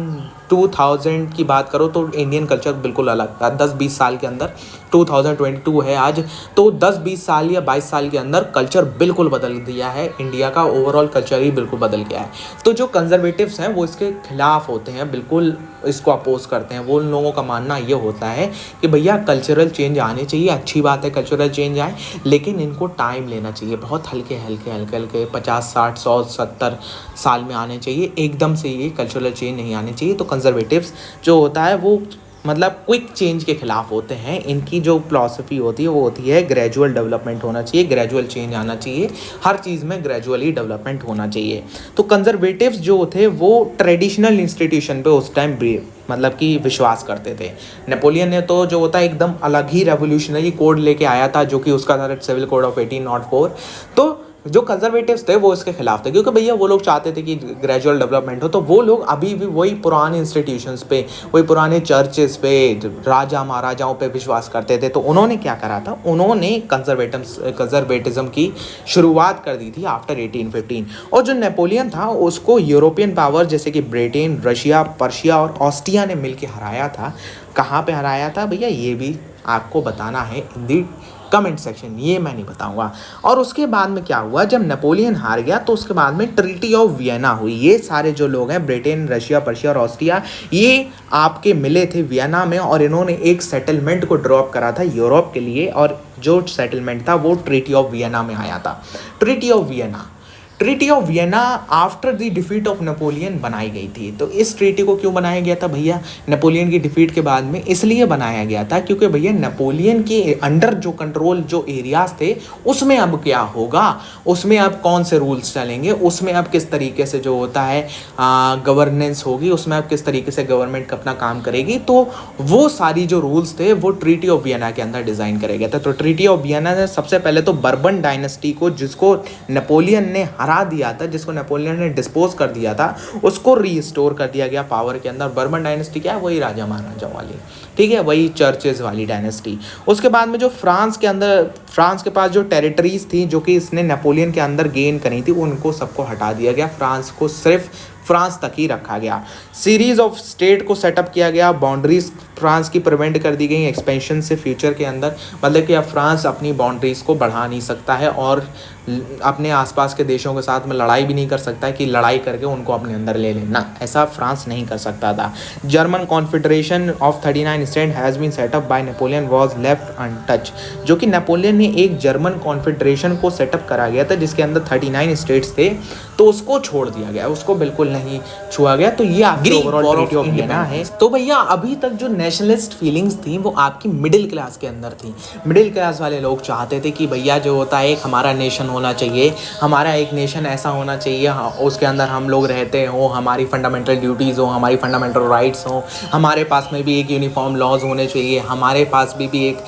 A: 2000 की बात करो तो इंडियन कल्चर बिल्कुल अलग था। 10-20 साल के अंदर, 2022 है आज, तो 10-20 साल या 22 साल के अंदर कल्चर बिल्कुल बदल दिया है। इंडिया का ओवरऑल कल्चर ही बिल्कुल बदल गया है। तो जो कंजर्वेटिव्स हैं वो इसके खिलाफ होते हैं, बिल्कुल इसको अपोज करते हैं। वो उन लोगों का मानना ये होता है कि भैया कल्चरल चेंज आने चाहिए, अच्छी बात है कल्चरल चेंज आए, लेकिन इनको टाइम लेना चाहिए, बहुत हल्के हल्के हल्के हल्के 50, 60, 100, 70 साल में आने चाहिए, एकदम से ये कल्चरल चेंज नहीं आने चाहिए। तो कंजर्वेटिव्स जो होता है वो मतलब क्विक चेंज के खिलाफ होते हैं। इनकी जो फिलॉसफी होती है वो होती है ग्रेजुअल डेवलपमेंट होना चाहिए, ग्रेजुअल चेंज आना चाहिए, हर चीज़ में ग्रेजुअली डेवलपमेंट होना चाहिए। तो कंजर्वेटिव्स जो थे वो ट्रेडिशनल इंस्टीट्यूशन पे उस टाइम मतलब कि विश्वास करते थे। नेपोलियन ने तो जो होता है एकदम अलग ही रेवोल्यूशनरी कोड लेके आया था, जो कि उसका था सिविल कोड ऑफ 1804। तो जो कंजर्वेटिव्स थे वो इसके खिलाफ थे, क्योंकि भैया वो लोग चाहते थे कि ग्रेजुअल डेवलपमेंट हो। तो वो लोग अभी भी वही पुराने इंस्टीट्यूशंस पे, वही पुराने चर्चेस पे, राजा महाराजाओं पे विश्वास करते थे। तो उन्होंने क्या करा था, उन्होंने कंजर्वेटिज्म की शुरुआत कर दी थी आफ्टर 1815। और जो नेपोलियन था उसको यूरोपियन पावर जैसे कि ब्रिटेन, रशिया, पर्शिया और ऑस्ट्रिया ने मिलकर हराया था। कहाँ पे हराया था भैया ये भी आपको बताना है इन दी कमेंट सेक्शन, ये मैं नहीं बताऊंगा। और उसके बाद में क्या हुआ, जब नेपोलियन हार गया तो उसके बाद में ट्रीटी ऑफ वियना हुई। ये सारे जो लोग हैं ब्रिटेन, रशिया, पर्शिया और ऑस्ट्रिया, ये आपके मिले थे वियना में और इन्होंने एक सेटलमेंट को ड्रॉप करा था यूरोप के लिए। और जो सेटलमेंट था वो ट्रीटी ऑफ वियना में आया था। Treaty of Vienna after the defeat of Napoleon बनाई गई थी। तो इस ट्रीटी को क्यों बनाया गया था भैया, नेपोलियन की डिफीट के बाद में इसलिए बनाया गया था क्योंकि भैया नेपोलियन के अंडर जो कंट्रोल जो एरियाज थे उसमें अब क्या होगा, उसमें अब कौन से रूल्स चलेंगे, उसमें अब किस तरीके से जो होता है गवर्नेंस होगी, उसमें अब किस तरीके से गवर्नमेंट अपना काम करेगी। तो वो सारी जो रूल्स थे वो ट्रीटी ऑफ वियना के अंदर डिज़ाइन करे गए थे। तो ट्रीटी ऑफ वियना ने सबसे पहले तो बर्बन डायनेस्टी को, जिसको नेपोलियन ने हरा दिया था, जिसको नेपोलियन ने डिस्पोज कर दिया था, उसको रीस्टोर कर दिया गया पावर के अंदर। बर्बन डायनेस्टी क्या है, वही राजा महाराजाओं वाली, ठीक है, वही चर्चेज वाली डायनेस्टी। उसके बाद में जो फ्रांस के पास जो टेरिटरीज थी जो कि इसने नेपोलियन के अंदर गेन करी थी, उनको सबको हटा दिया गया। फ्रांस को सिर्फ फ्रांस तक ही रखा गया। सीरीज ऑफ स्टेट को सेटअप किया गया, बाउंड्रीज फ्रांस की प्रिवेंट कर दी गई एक्सपेंशन से फ्यूचर के अंदर। मतलब कि अब फ्रांस अपनी बाउंड्रीज को बढ़ा नहीं सकता है और अपने आसपास के देशों के साथ में लड़ाई भी नहीं कर सकता है कि लड़ाई करके उनको अपने अंदर ले लेना, ऐसा फ्रांस नहीं कर सकता था। German confederation of 39 state has been setup by Napoleon was left untouched. जो कि नेपोलियन ने एक जर्मन कॉन्फेडरेशन को सेटअप करा गया था जिसके अंदर 39 स्टेट्स थे, तो उसको छोड़ दिया गया, उसको बिल्कुल नहीं छुआ गया। तो ये आपकी ओवरऑल ट्रीटी ऑफ वियना है। तो भैया अभी तक जो नेशनलिस्ट फीलिंग्स थी वो आपकी मिडिल क्लास के अंदर थी। मिडिल क्लास वाले लोग चाहते थे कि भैया जो होता है एक हमारा नेशन होना चाहिए, हमारा एक नेशन ऐसा होना चाहिए उसके अंदर हम लोग रहते हो, हमारी फंडामेंटल ड्यूटीज़ हो, हमारी फंडामेंटल राइट्स हो, हमारे पास में भी एक यूनिफॉर्म लॉज होने चाहिए, हमारे पास भी एक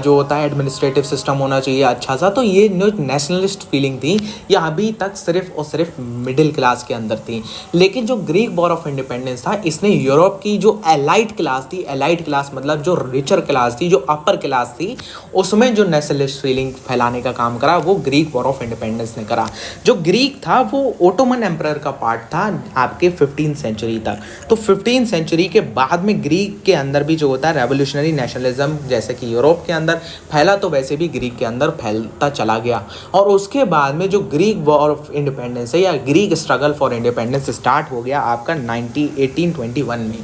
A: जो होता है एडमिनिस्ट्रेटिव सिस्टम होना चाहिए अच्छा सा। तो ये जो नेशनलिस्ट फीलिंग थी ये अभी तक सिर्फ और सिर्फ मिडिल क्लास के अंदर थी। लेकिन जो ग्रीक वॉर ऑफ इंडिपेंडेंस था इसने यूरोप की जो एलाइट क्लास थी, एलाइट क्लास मतलब जो रिचर क्लास थी, जो अपर क्लास थी, उसमें जो नेशनलिस्ट फीलिंग फैलाने का काम करा वो ग्रीक वॉर ऑफ इंडिपेंडेंस ने करा। जो ग्रीक था वो ओटोमन एम्परर का पार्ट था आपके 15th सेंचुरी तक। तो 15th सेंचुरी के बाद में ग्रीक के अंदर भी जो होता है रेवोल्यूशनरी नेशनलिज्म जैसे कि यूरोप के अंदर फैला, तो वैसे भी ग्रीक के अंदर फैलता चला गया। और उसके बाद में जो ग्रीक वॉर ऑफ इंडिपेंडेंस है या Greek struggle for independence start हो गया आपका 1821 में।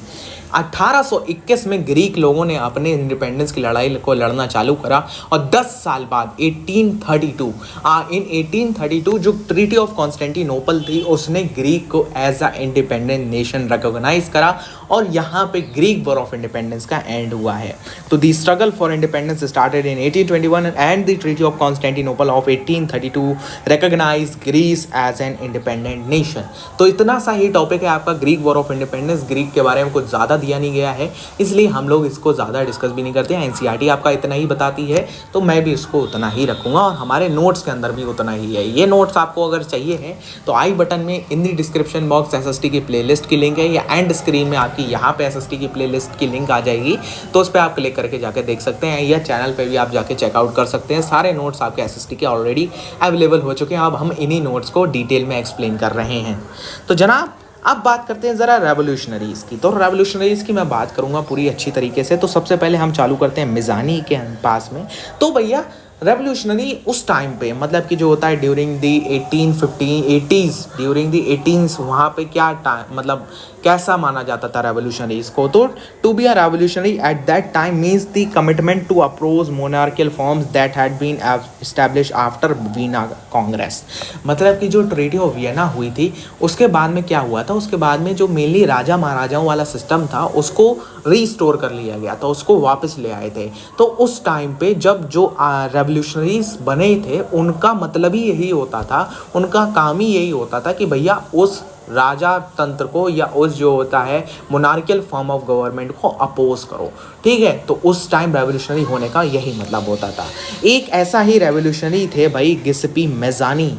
A: 1821 में ग्रीक लोगों ने अपने इंडिपेंडेंस की लड़ाई को लड़ना चालू करा और 10 साल बाद 1832 जो ट्रीटी ऑफ कॉन्स्टेंटिनोपल थी उसने ग्रीक को as a independent nation recognise करा और यहाँ पे ग्रीक वॉर ऑफ इंडिपेंडेंस का एंड हुआ है। तो the struggle for independence started in 1821 and the treaty of Constantinople of 1832 recognise Greece as an independent nation. तो इतना सा ही टॉपिक है आपका Greek war of independence. Greek के बारे में कुछ ज़्यादा दिया नहीं गया है, इसलिए हम लोग इसको ज़्यादा डिस्कस भी नहीं करते हैं। एनसीईआरटी आपका इतना ही बताती है तो मैं भी इसको उतना ही रखूँगा और हमारे नोट्स के अंदर भी उतना ही है। ये नोट्स आपको अगर चाहिए है तो आई बटन में इन दी डिस्क्रिप्शन बॉक्स एसएसटी की प्लेलिस्ट की लिंक है या एंड स्क्रीन में आपकी यहाँ पे एसएसटी की प्लेलिस्ट की लिंक आ जाएगी, तो उस पर आप क्लिक करके जाके देख सकते हैं या चैनल पे भी आप जाके चेकआउट कर सकते हैं। सारे नोट्स आपके एसएसटी के ऑलरेडी अवेलेबल हो चुके हैं। अब हम इन्हीं नोट्स को डिटेल में एक्सप्लेन कर रहे हैं। तो जनाब अब बात करते हैं ज़रा रेवोल्यूशनरीज़ की। तो रेवोल्यूशनरीज़ की मैं बात करूँगा पूरी अच्छी तरीके से। तो सबसे पहले हम चालू करते हैं मिज़ानी के पास में। तो भैया रेवोल्यूशनरी उस टाइम पे मतलब कि जो होता है during the 1880s during the 18s वहाँ पे क्या टाइम मतलब कैसा माना जाता था रेवोल्यूशनरीज को। तो to be a revolutionary at that time means the commitment to approach monarchial forms that had been establish after Vienna congress. मतलब कि जो ट्रीटी ऑफ वियना हुई थी उसके बाद में क्या हुआ था, उसके बाद में जो मेनली राजा महाराजाओं वाला सिस्टम था उसको रीस्टोर कर लिया गया था, उसको वापस ले आए थे। तो उस टाइम पे जब जो रेवोल्यूशनरीज बने थे उनका मतलब ही यही होता था, उनका काम ही यही होता था कि भैया उस राजा तंत्र को या उस जो होता है मोनार्कियल फॉर्म ऑफ गवर्नमेंट को अपोज करो, ठीक है। तो उस टाइम रेवोल्यूशनरी होने का यही मतलब होता था। एक ऐसा ही रेवोल्यूशनरी थे भाई गिस्पी मेज़ानी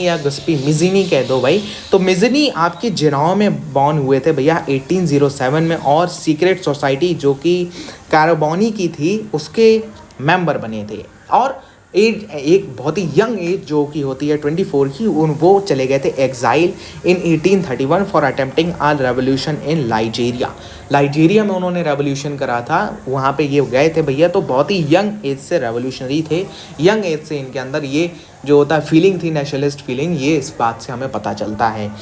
A: या गिस्पी मिज़नी कह दो भाई। तो मिज़नी आपके जिनाओ में बॉर्न हुए थे भैया 1807 में और सीक्रेट सोसाइटी जो कि कैराबोनी की थी उसके मेंबर बने थे। और एज एक बहुत ही यंग एज जो कि होती है 24 की वो चले गए थे exile in 1831 for attempting a revolution in Nigeria में उन्होंने रेवोल्यूशन करा था, वहाँ पे ये गए थे भैया। तो बहुत ही यंग एज से रेवोल्यूशनरी थे, यंग एज से इनके अंदर ये जो होता है फीलिंग थी, नेशनलिस्ट फीलिंग, ये इस बात से हमें पता चलता है।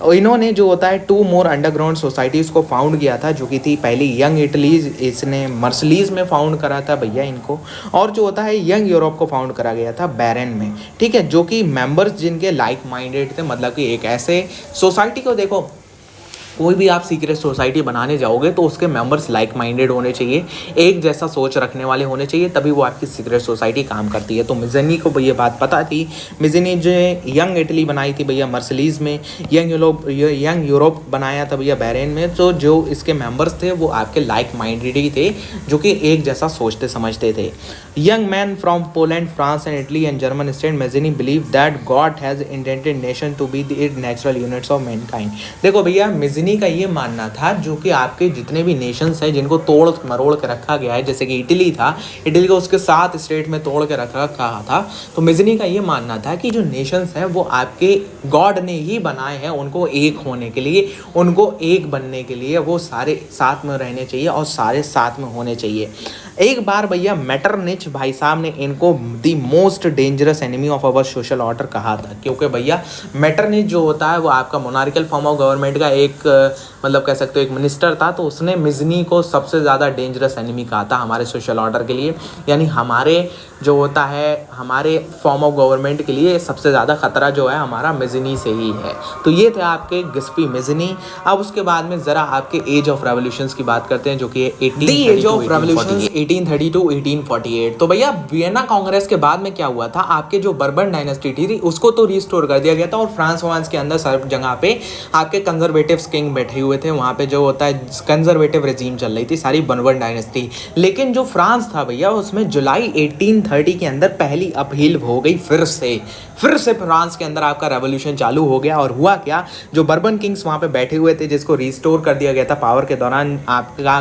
A: और इन्होंने जो होता है 2 मोर अंडरग्राउंड सोसाइटीज़ को फाउंड किया था जो कि थी पहली यंग इटलीज, इसने मर्सलीज में फाउंड करा था भैया इनको, और जो होता है यंग यूरोप को फाउंड करा गया था बैरन में, ठीक है। जो कि मेंबर्स जिनके लाइक माइंडेड थे, मतलब कि एक ऐसे सोसाइटी को देखो कोई भी आप सीक्रेट सोसाइटी बनाने जाओगे तो उसके मेंबर्स लाइक माइंडेड होने चाहिए, एक जैसा सोच रखने वाले होने चाहिए, तभी वो आपकी सीक्रेट सोसाइटी काम करती है। तो मिज़नी को भैया बात पता थी, मिज़नी जो यंग इटली बनाई थी भैया मर्सलीज में, यंग यूरोप बनाया था भैया बैरेन में। तो जो इसके मेंबर्स थे वो आपके लाइक माइंडेड ही थे, जो कि एक जैसा सोचते समझते थे। Young man from Poland, France and Italy and German state, Mazzini believe that God has intended nation to be the natural units of mankind. देखो भैया मिज़नी का ये मानना था जो कि आपके जितने भी नेशंस हैं जिनको तोड़ मरोड़ के रखा गया है, जैसे कि इटली था, इटली को उसके 7 स्टेट में तोड़ के रखा था। तो मिज़नी का ये मानना था कि जो नेशंस हैं वो आपके गॉड ने ही बनाए हैं, उनको एक होने के लिए, उनको एक बनने के लिए वो सारे साथ में रहने चाहिए और सारे साथ में होने चाहिए। एक बार भैया मेटरनिच भाई साहब ने इनको the most dangerous enemy of our social order कहा था, क्योंकि भैया मेटरनिच जो होता है वो आपका मोनार्कियल फॉर्म ऑफ गवर्नमेंट का एक मतलब कह सकते हो एक मिनिस्टर था। तो उसने मिज़नी को सबसे ज़्यादा डेंजरस एनिमी कहा था हमारे सोशल ऑर्डर के लिए, यानी हमारे जो होता है हमारे फॉर्म ऑफ गवर्नमेंट के लिए सबसे ज़्यादा खतरा जो है हमारा मिज़नी से ही है। तो ये थे आपके गिस्पी मिज़नी। अब उसके बाद में ज़रा आपके एज ऑफ रेवोल्यूशंस की बात करते हैं जो कि एज ऑफ रेवोल्यूशन 1832-1848। तो भैया वियना कांग्रेस के बाद में क्या हुआ था, आपके जो बर्बन डायनेस्टी थी उसको तो रिस्टोर कर दिया गया था और फ्रांस के अंदर सब जगह पे आपके कंजर्वेटिव किंग बैठे हुए थे, वहाँ पे जो होता है कंजर्वेटिव रेजीम चल रही थी सारी बर्बन डायनेस्टी। लेकिन जो फ्रांस था भैया उसमें जुलाई 1830 के अंदर पहली अपील हो गई, फिर से फ्रांस के अंदर आपका रेवोल्यूशन चालू हो गया। और हुआ क्या, जो बर्बन किंग्स वहाँ पे बैठे हुए थे जिसको रिस्टोर कर दिया गया था पावर के दौरान आपका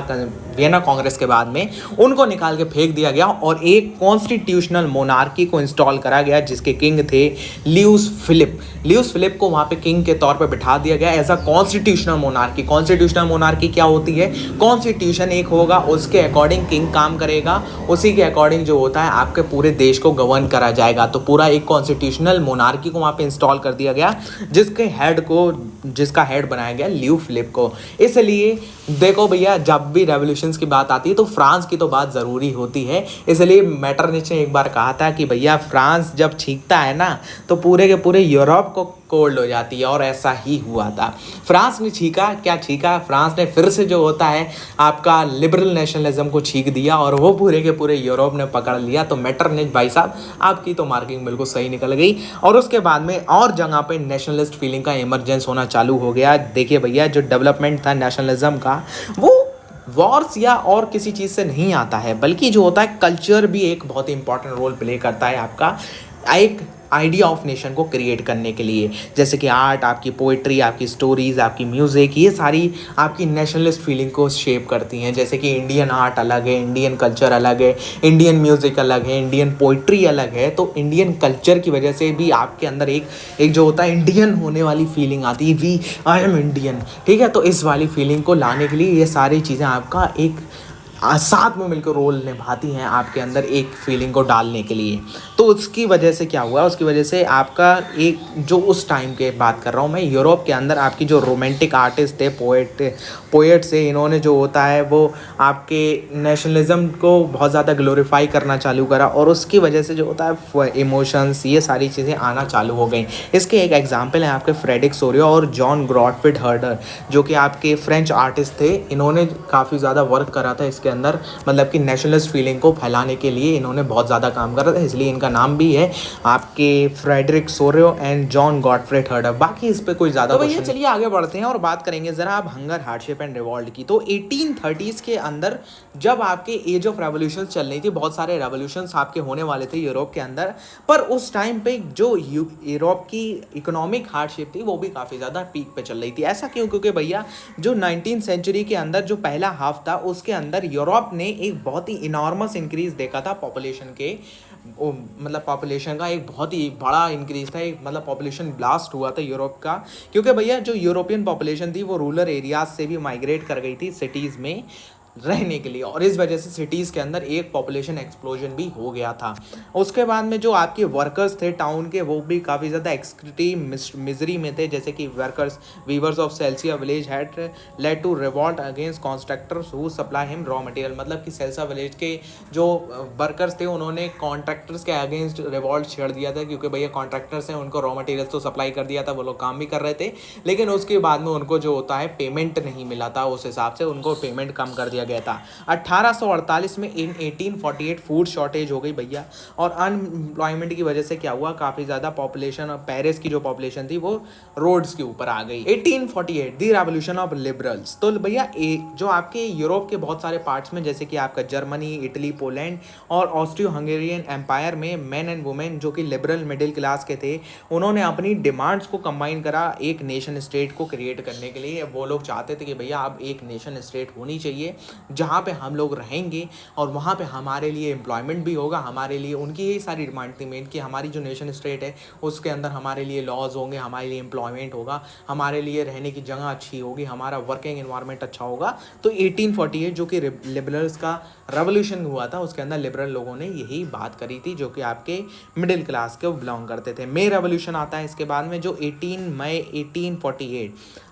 A: वियना कांग्रेस के बाद में, उनको निकाल के फेंक दिया गया और एक कॉन्स्टिट्यूशनल मोनार्की को इंस्टॉल करा गया, जिसके किंग थे ल्यूस फिलिप। ल्यूस फिलिप को वहाँ पे किंग के तौर पे बिठा दिया गया as a constitutional monarchy. Constitutional monarchy क्या होती है? कॉन्स्टिट्यूशन एक होगा, उसके अकॉर्डिंग किंग काम करेगा, उसी के अकॉर्डिंग जो होता है आपके पूरे देश को गवर्न करा जाएगा। तो पूरा एक कॉन्स्टिट्यूशनल मोनार्की को वहाँ पे इंस्टॉल कर दिया गया, जिसका हेड बनाया गया ल्यू फिलिप को। इसलिए देखो भैया, जब भी रेवोल्यूशंस की बात आती है तो फ्रांस की तो बात ज़रूरी होती है। इसलिए मेटरनिच ने एक बार कहा था कि भैया फ्रांस जब छींकता है ना तो पूरे के पूरे यूरोप को कोल्ड हो जाती है, और ऐसा ही हुआ था। फ्रांस ने छींका, क्या छींका? फ्रांस ने फिर से जो होता है आपका लिबरल नेशनलिज्म को छींक दिया और वो पूरे के पूरे यूरोप ने पकड़ लिया। तो मेटरनिच भाई साहब, आपकी तो मार्किंग बिल्कुल सही निकल गई। और उसके बाद में और जगह पे नेशनलिस्ट फीलिंग का इमरजेंस होना चालू हो गया। देखिए भैया, जो डेवलपमेंट था नेशनलिज्म का, वो वॉर्स या और किसी चीज़ से नहीं आता है, बल्कि जो होता है कल्चर भी एक बहुत ही इंपॉर्टेंट रोल प्ले करता है आपका एक आइडिया ऑफ नेशन को क्रिएट करने के लिए। जैसे कि आर्ट, आपकी पोइट्री, आपकी स्टोरीज, आपकी म्यूज़िक, ये सारी आपकी नेशनलिस्ट फीलिंग को शेप करती हैं। जैसे कि इंडियन आर्ट अलग है, इंडियन कल्चर अलग है, इंडियन म्यूज़िक अलग है, इंडियन पोइट्री अलग है। तो इंडियन कल्चर की वजह से भी आपके अंदर एक जो होता है इंडियन होने वाली फीलिंग आती है, वी आई एम इंडियन, ठीक है। तो इस वाली फीलिंग को लाने के लिए ये सारी चीज़ें आपका एक साथ में मिलकर रोल निभाती हैं आपके अंदर एक फीलिंग को डालने के लिए। तो उसकी वजह से क्या हुआ? उसकी वजह से आपका एक जो उस टाइम के बात कर रहा हूँ मैं, यूरोप के अंदर आपकी जो रोमांटिक आर्टिस्ट थे, पोएट से, इन्होंने जो होता है वो आपके नेशनलिज्म को बहुत ज़्यादा ग्लोरीफाई करना चालू करा, और उसकी वजह से जो होता है इमोशंस, ये सारी चीज़ें आना चालू हो गई। इसके एक एग्जाम्पल है आपके फ्रेडरिक सोरियो और जॉन गॉटफ्रिड हर्डर, जो कि आपके फ्रेंच आर्टिस्ट थे। इन्होंने काफ़ी ज़्यादा वर्क करा था इसके अंदर, मतलब कि नेशनलिस्ट फीलिंग को फैलाने के लिए इन्होंने बहुत ज़्यादा काम करा था, इसलिए इनका नाम भी है आपके फ्रेडरिक सोरियो एंड जॉन गॉटफ्रिड हर्डर। बाकी इस पे कोई ज़्यादा भैया चलिए आगे बढ़ते हैं और बात करेंगे ज़रा आप हंगर, हार्डशिप एंड रिवॉल्ट की। तो 1830s के अंदर जब आपके एज ऑफ रेवोल्यूशन चल रही थी, बहुत सारे रेवोल्यूशंस आपके होने वाले थे यूरोप के अंदर, पर उस टाइम पे जो यूरोप की इकोनॉमिक हार्डशिप थी वो भी काफ़ी ज़्यादा पीक पे चल रही थी। ऐसा क्यों? क्योंकि भैया जो 19th सेंचुरी के अंदर जो पहला हाफ था, उसके अंदर यूरोप ने एक बहुत ही इनॉर्मस इंक्रीज देखा था पॉपुलेशन के, मतलब पॉपुलेशन का एक बहुत ही बड़ा इंक्रीज था, एक मतलब पॉपुलेशन ब्लास्ट हुआ था यूरोप का। क्योंकि भैया जो यूरोपियन पॉपुलेशन थी वो रूरल एरियाज से भी माइग्रेट कर गई थी सिटीज़ में रहने के लिए, और इस वजह से सिटीज़ के अंदर एक पॉपुलेशन एक्सप्लोजन भी हो गया था। उसके बाद में जो आपके वर्कर्स थे टाउन के, वो भी काफ़ी ज़्यादा एक्सट्रीम मिजरी में थे। जैसे कि weavers of Silesia village had led to revolt against contractors who supply him raw material. मतलब कि सेल्सिया विलेज के जो वर्कर्स थे उन्होंने कॉन्ट्रैक्टर्स के अगेंस्ट रिवॉल्ट छेड़ दिया था, क्योंकि भैया कॉन्ट्रैक्टर्स हैं, उनको रॉ मटेरियल तो सप्लाई कर दिया था, वो लोग काम भी कर रहे थे, लेकिन उसके बाद में उनको जो होता है पेमेंट नहीं मिला था, उस हिसाब से उनको पेमेंट कम कर दिया गया था। 1848 में इन 1848 फूड शॉर्टेज हो गई भैया, और अनएम्प्लॉयमेंट की वजह से क्या हुआ, काफ़ी ज़्यादा पॉपुलेशन और पेरिस की जो पॉपुलेशन थी वो रोड्स के ऊपर आ गई। 1848 द रेवोल्यूशन ऑफ लिबरल्स। तो भैया जो आपके यूरोप के बहुत सारे पार्ट्स में, जैसे कि आपका जर्मनी, इटली, पोलैंड और ऑस्ट्रियो हंगेरियन एम्पायर में मैन एंड वुमेन जो कि लिबरल मिडिल क्लास के थे, उन्होंने अपनी डिमांड्स को कंबाइन करा एक नेशन स्टेट को क्रिएट करने के लिए। वो लोग चाहते थे कि भैया अब एक नेशन स्टेट होनी चाहिए जहाँ पे हम लोग रहेंगे और वहाँ पे हमारे लिए एम्प्लॉयमेंट भी होगा। हमारे लिए उनकी यही सारी डिमांड थी मेन, कि हमारी जो नेशन स्टेट है उसके अंदर हमारे लिए लॉज होंगे, हमारे लिए एम्प्लॉयमेंट होगा, हमारे लिए रहने की जगह अच्छी होगी, हमारा वर्किंग एनवायरनमेंट अच्छा होगा। तो 1848 जो कि लिबरल्स का रेवोल्यूशन हुआ था, उसके अंदर लिबरल लोगों ने यही बात करी थी, जो कि आपके मिडिल क्लास के बिलोंग करते थे। मे रेवोल्यूशन आता है इसके बाद में, जो 18 मई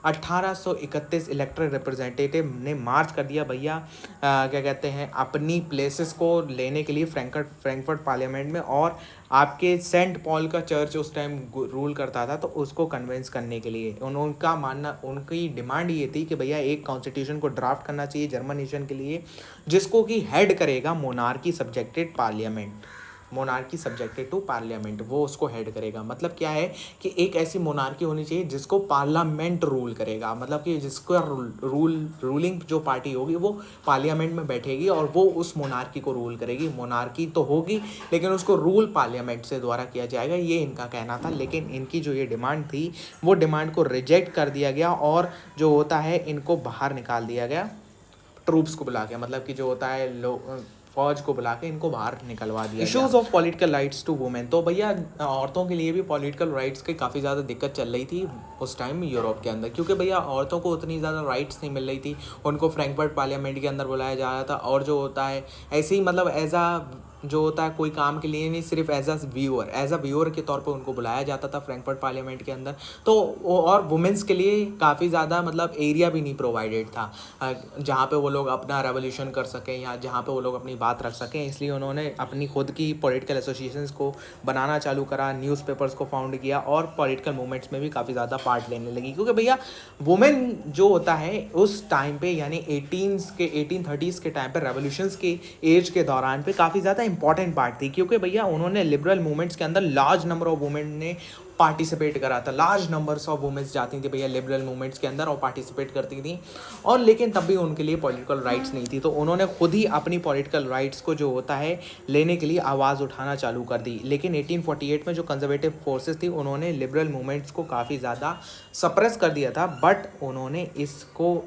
A: 1831 इलेक्टेड रिप्रेजेंटेटिव ने मार्च कर दिया भैया, क्या कहते हैं, अपनी प्लेसेस को लेने के लिए फ्रैंकफर्ट पार्लियामेंट में, और आपके सेंट पॉल का चर्च उस टाइम रूल करता था, तो उसको कन्विंस करने के लिए उनका मानना, उनकी डिमांड ये थी कि भैया एक कॉन्स्टिट्यूशन को ड्राफ्ट करना चाहिए जर्मन नेशन के लिए, जिसको कि हेड करेगा मोनार्की सब्जेक्टेड टू पार्लियामेंट, वो उसको हेड करेगा। मतलब क्या है कि एक ऐसी मोनार्की होनी चाहिए जिसको पार्लियामेंट रूल करेगा, मतलब कि जिसको रूलिंग जो पार्टी होगी वो पार्लियामेंट में बैठेगी और वो उस मोनार्की को रूल करेगी। मोनार्की तो होगी लेकिन उसको रूल पार्लियामेंट से द्वारा किया जाएगा, ये इनका कहना था। लेकिन इनकी जो ये डिमांड थी वो डिमांड को रिजेक्ट कर दिया गया, और जो होता है इनको बाहर निकाल दिया गया ट्रूप्स को बुला के, मतलब कि जो होता है फौज को बुला के इनको बाहर निकलवा दिया। Issues of political rights to women, तो भैया औरतों के लिए भी पॉलिटिकल राइट्स की काफ़ी ज़्यादा दिक्कत चल रही थी उस टाइम यूरोप के अंदर, क्योंकि भैया औरतों को उतनी ज़्यादा राइट्स नहीं मिल रही थी। उनको फ्रैंकफर्ट पार्लियामेंट के अंदर बुलाया जा रहा था, और जो होता है ऐसे ही मतलब एज आ जो होता है कोई काम के लिए नहीं, सिर्फ एज अ व्यूअर के तौर पे उनको बुलाया जाता था फ्रैंकफर्ट पार्लियामेंट के अंदर। तो और वुमेंस के लिए काफ़ी ज़्यादा मतलब एरिया भी नहीं प्रोवाइडेड था जहाँ पे वो लोग अपना रेवोल्यूशन कर सकें या जहाँ पे वो लोग अपनी बात रख सकें। इसलिए उन्होंने अपनी खुद की पॉलिटिकल एसोसिएशंस को बनाना चालू करा, न्यूज़पेपर्स को फाउंड किया और पॉलिटिकल मूवमेंट्स में भी काफ़ी ज़्यादा पार्ट लेने लगी। क्योंकि भैया वुमेन जो होता है उस टाइम पे यानी 1830s के टाइम पे रेवोल्यूशंस के एज के दौरान पे काफ़ी ज़्यादा इंपॉर्टेंट पार्ट थी, क्योंकि भैया उन्होंने लिबरल मूवमेंट्स के अंदर लार्ज नंबर ऑफ वुमेन ने पार्टिसिपेट करा था। लार्ज नंबर्स ऑफ वुमेन्स जाती थी भैया लिबरल मूवमेंट्स के अंदर और पार्टिसिपेट करती थी, और लेकिन तब भी उनके लिए पॉलिटिकल राइट्स नहीं थी। तो उन्होंने खुद ही अपनी पॉलिटिकल राइट्स को जो होता है लेने के लिए आवाज़ उठाना चालू कर दी। लेकिन 1848 में जो कंजर्वेटिव फोर्सेस थी उन्होंने लिबरल मूवमेंट्स को काफ़ी ज़्यादा सप्रेस कर दिया था, बट उन्होंने इसको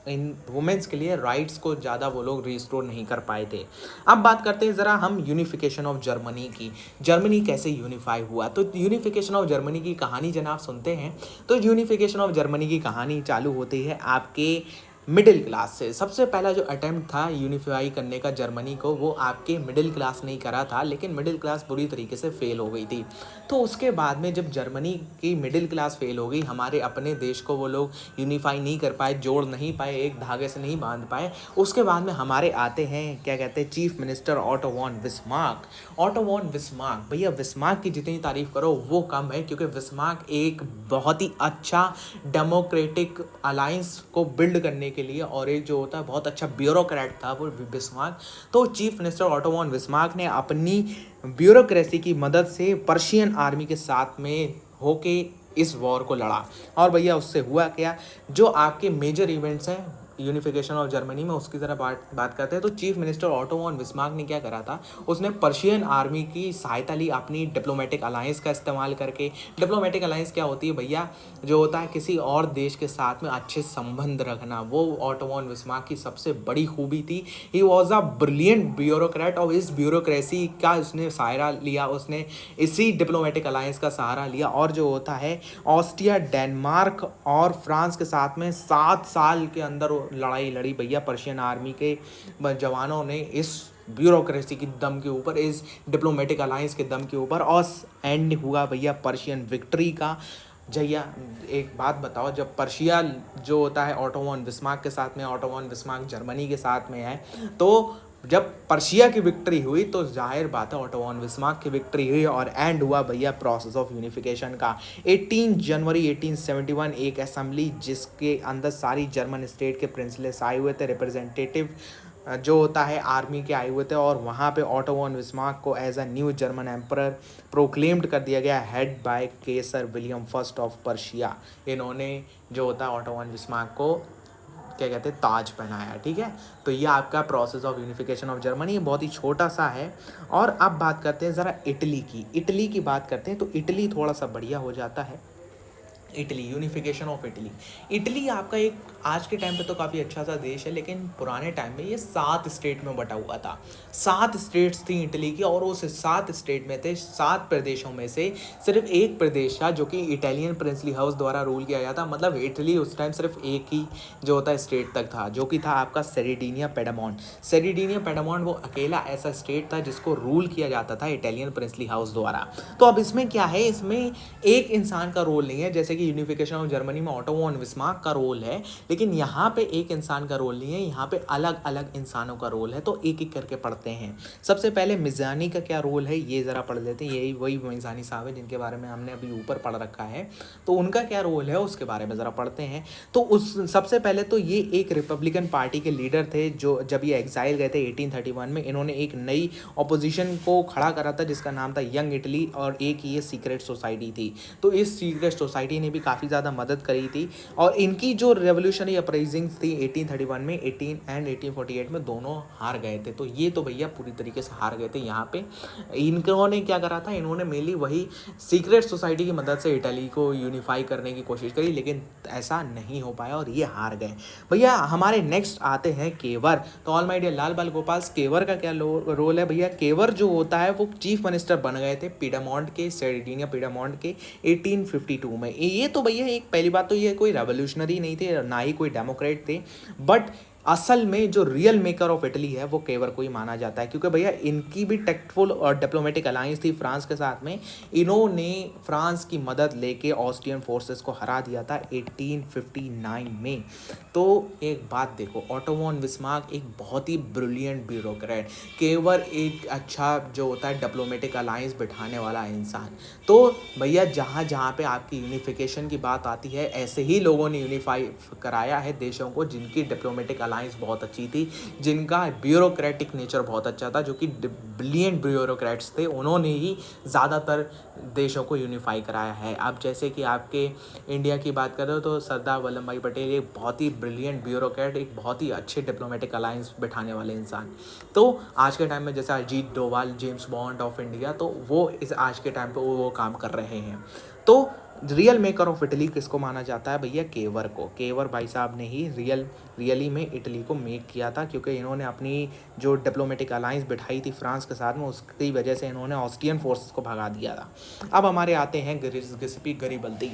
A: इन वुमेन्स के लिए राइट्स को ज़्यादा वो लोग रिस्टोर नहीं कर पाए थे। अब बात करते हैं ज़रा हम यूनिफिकेशन ऑफ जर्मनी की। जर्मनी कैसे यूनिफाई हुआ, तो यूनिफिकेशन ऑफ जर्मनी की कहानी जनाब सुनते हैं। तो यूनिफिकेशन ऑफ जर्मनी की कहानी चालू होती है आपके मिडिल क्लास से। सबसे पहला जो अटेम्प्ट था यूनिफाई करने का जर्मनी को, वो आपके मिडिल क्लास ने करा था, लेकिन मिडिल क्लास बुरी तरीके से फेल हो गई थी। तो उसके बाद में जब जर्मनी की मिडिल क्लास फेल हो गई, हमारे अपने देश को वो लोग यूनिफाई नहीं कर पाए, जोड़ नहीं पाए, एक धागे से नहीं बांध पाए। उसके बाद में हमारे आते हैं क्या कहते हैं chief minister Otto von Bismarck. Otto von Bismarck, भैया बिस्मार्क की जितनी तारीफ करो वो कम है, क्योंकि बिस्मार्क एक बहुत ही अच्छा डेमोक्रेटिक अलायंस को बिल्ड करने के लिए और एक जो होता है बहुत अच्छा ब्यूरोक्रेट था वो बिस्मार्क। तो chief minister Otto von Bismarck ने अपनी ब्यूरोक्रेसी की मदद से पर्शियन आर्मी के साथ में होके इस वॉर को लड़ा। और भैया उससे हुआ क्या, जो आपके मेजर इवेंट्स हैं यूनिफिकेशन ऑफ जर्मनी में उसकी तरह बात करते हैं। तो chief minister Otto von Bismarck ने क्या करा था, उसने पर्शियन आर्मी की सहायता ली अपनी डिप्लोमेटिक अलायंस का इस्तेमाल करके। डिप्लोमेटिक अलायंस क्या होती है भैया, जो होता है किसी और देश के साथ में अच्छे संबंध रखना, वो ऑटो वॉन बिस्मार्क की सबसे बड़ी खूबी थी। He was a brilliant bureaucrat और इस ब्यूरोक्रेसी का उसने सहारा लिया, उसने इसी डिप्लोमेटिक अलायंस का सहारा लिया। और जो होता है ऑस्ट्रिया, डेनमार्क और फ्रांस के साथ में 7 साल के अंदर लड़ाई लड़ी भैया पर्शियन आर्मी के जवानों ने इस ब्यूरोक्रेसी की दम के ऊपर, इस डिप्लोमेटिक अलायंस के दम के ऊपर, और एंड हुआ भैया पर्शियन विक्ट्री का। भैया एक बात बताओ, जब पर्शिया जो होता है ऑटो वॉन बिस्मार्क के साथ में, ऑटो वॉन बिस्मार्क जर्मनी के साथ में है, तो जब पर्शिया की विक्ट्री हुई तो जाहिर बात है ऑटो वॉन बिस्मार्क की विक्ट्री हुई और एंड हुआ भैया प्रोसेस ऑफ यूनिफिकेशन का। 18 जनवरी 1871 एक असेंबली जिसके अंदर सारी जर्मन स्टेट के प्रिंसलेस आए हुए थे, रिप्रेजेंटेटिव जो होता है आर्मी के आए हुए थे, और वहाँ पे ऑटो वॉन बिस्मार्क को as a new German emperor proclaimed कर दिया गया, head by Kaiser William first of Prussia. इन्होंने जो होता है ऑटो वॉन बिस्मार्क को क्या कहते हैं ताज पहनाया, ठीक है। तो ये आपका process of unification of Germany बहुत ही छोटा सा है। और अब बात करते हैं ज़रा इटली की। इटली की बात करते हैं तो इटली थोड़ा सा बढ़िया हो जाता है। Italy, unification of Italy. Italy आपका एक आज के टाइम पे तो काफ़ी अच्छा सा देश है, लेकिन पुराने टाइम में ये 7 स्टेट में बटा हुआ था। 7 स्टेट्स थी इटली की, और उस 7 स्टेट में थे 7 प्रदेशों में से सिर्फ एक प्रदेश था जो कि इटालियन प्रिंसली हाउस द्वारा रूल किया जाता। मतलब इटली उस टाइम सिर्फ एक ही जो होता है स्टेट तक था, जो कि था आपका सेरेडिनिया पेडामोंट। सेरेडिनिया पेडामोंट वो अकेला ऐसा स्टेट था जिसको रूल किया जाता था इटालियन प्रिंसली हाउस द्वारा। तो अब इसमें क्या है, इसमें एक इंसान का रोल नहीं है, जैसे कि यूनिफिकेशन ऑफ जर्मनी में ऑटो वॉन बिस्मार्क का रोल है, लेकिन यहाँ पे एक इंसान का रोल नहीं है, यहाँ पे अलग अलग इंसानों का रोल है। तो एक एक करके पढ़ते हैं। सबसे पहले मिज़ानी का क्या रोल है ये ज़रा पढ़ लेते हैं। यही वही मिज़ानी साहब है जिनके बारे में हमने अभी ऊपर पढ़ रखा है, तो उनका क्या रोल है उसके बारे में ज़रा पढ़ते हैं। तो उस सबसे पहले तो ये एक रिपब्लिकन पार्टी के लीडर थे, जो जब ये एग्जाइल गए थे 1831 में, इन्होंने एक नई अपोजिशन को खड़ा करा था जिसका नाम था यंग इटली, और एक ये सीक्रेट सोसाइटी थी। तो इस सीक्रेट सोसाइटी ने ने भी काफ़ी ज़्यादा मदद करी थी। और इनकी जो रेवोल्यूशनरी अपराइजिंग्स थी 1831 में 1848 में दोनों हार गए थे। तो ये तो भैया पूरी तरीके से हार गए थे यहाँ पे। इन्होंने क्या करा था, इन्होंने मेनली वही सीक्रेट सोसाइटी की मदद से इटली को यूनिफाई करने की कोशिश करी, लेकिन ऐसा नहीं हो पाया और ये हार गए। भैया हमारे नेक्स्ट आते हैं केवर। तो ऑल माय डियर लाल बाल गोपाल, केवर का क्या रोल है भैया? केवर जो होता है वो चीफ मिनिस्टर बन गए थे पीडामोंट के, सर्डिनिया पीडामोंट के 1852 में। ये तो भैया एक पहली बात तो ये कोई रेवोल्यूशनरी नहीं थे, ना ही कोई डेमोक्रेट थे, बट असल में जो रियल मेकर ऑफ इटली है वो केवर को ही माना जाता है, क्योंकि भैया इनकी भी टेक्टफुल और डिप्लोमेटिक अलायंस थी फ्रांस के साथ में। इन्होंने फ्रांस की मदद लेके ऑस्ट्रियन फोर्सेस को हरा दिया था 1859 में। तो एक बात देखो, ऑटो वॉन बिस्मार्क एक बहुत ही ब्रिलियंट ब्यूरोक्रेट, केवर एक अच्छा जो होता है डिप्लोमेटिक अलायंस बिठाने वाला इंसान। तो भैया जहाँ जहाँ पे आपकी यूनिफिकेशन की बात आती है, ऐसे ही लोगों ने यूनिफाई कराया है देशों को जिनकी डिप्लोमेटिक अलायंस बहुत अच्छी थी, जिनका ब्यूरोक्रेटिक नेचर बहुत अच्छा था, जो कि ब्रिलियंट ब्यूरोक्रेट्स थे, उन्होंने ही ज़्यादातर देशों को यूनिफाई कराया है। अब जैसे कि आपके इंडिया की बात करें तो सरदार वल्लभ भाई पटेल एक बहुत ही ब्रिलियंट ब्यूरोक्रेट, एक बहुत ही अच्छे डिप्लोमेटिक अलायंस बिठाने वाले इंसान। तो आज के टाइम में जैसे Ajit Doval, James bond of India, तो वो इस आज के टाइम पे वो काम कर रहे हैं। तो रियल मेकर ऑफ इटली किसको माना जाता है भैया? केवर को। केवर भाई साहब ने ही रियली में इटली को मेक किया था, क्योंकि इन्होंने अपनी जो डिप्लोमेटिक अलायंस बिठाई थी फ्रांस के साथ में, उसकी वजह से इन्होंने ऑस्ट्रियन फोर्सेस को भगा दिया था। अब हमारे आते हैं गिसिपी गरिबल्दी।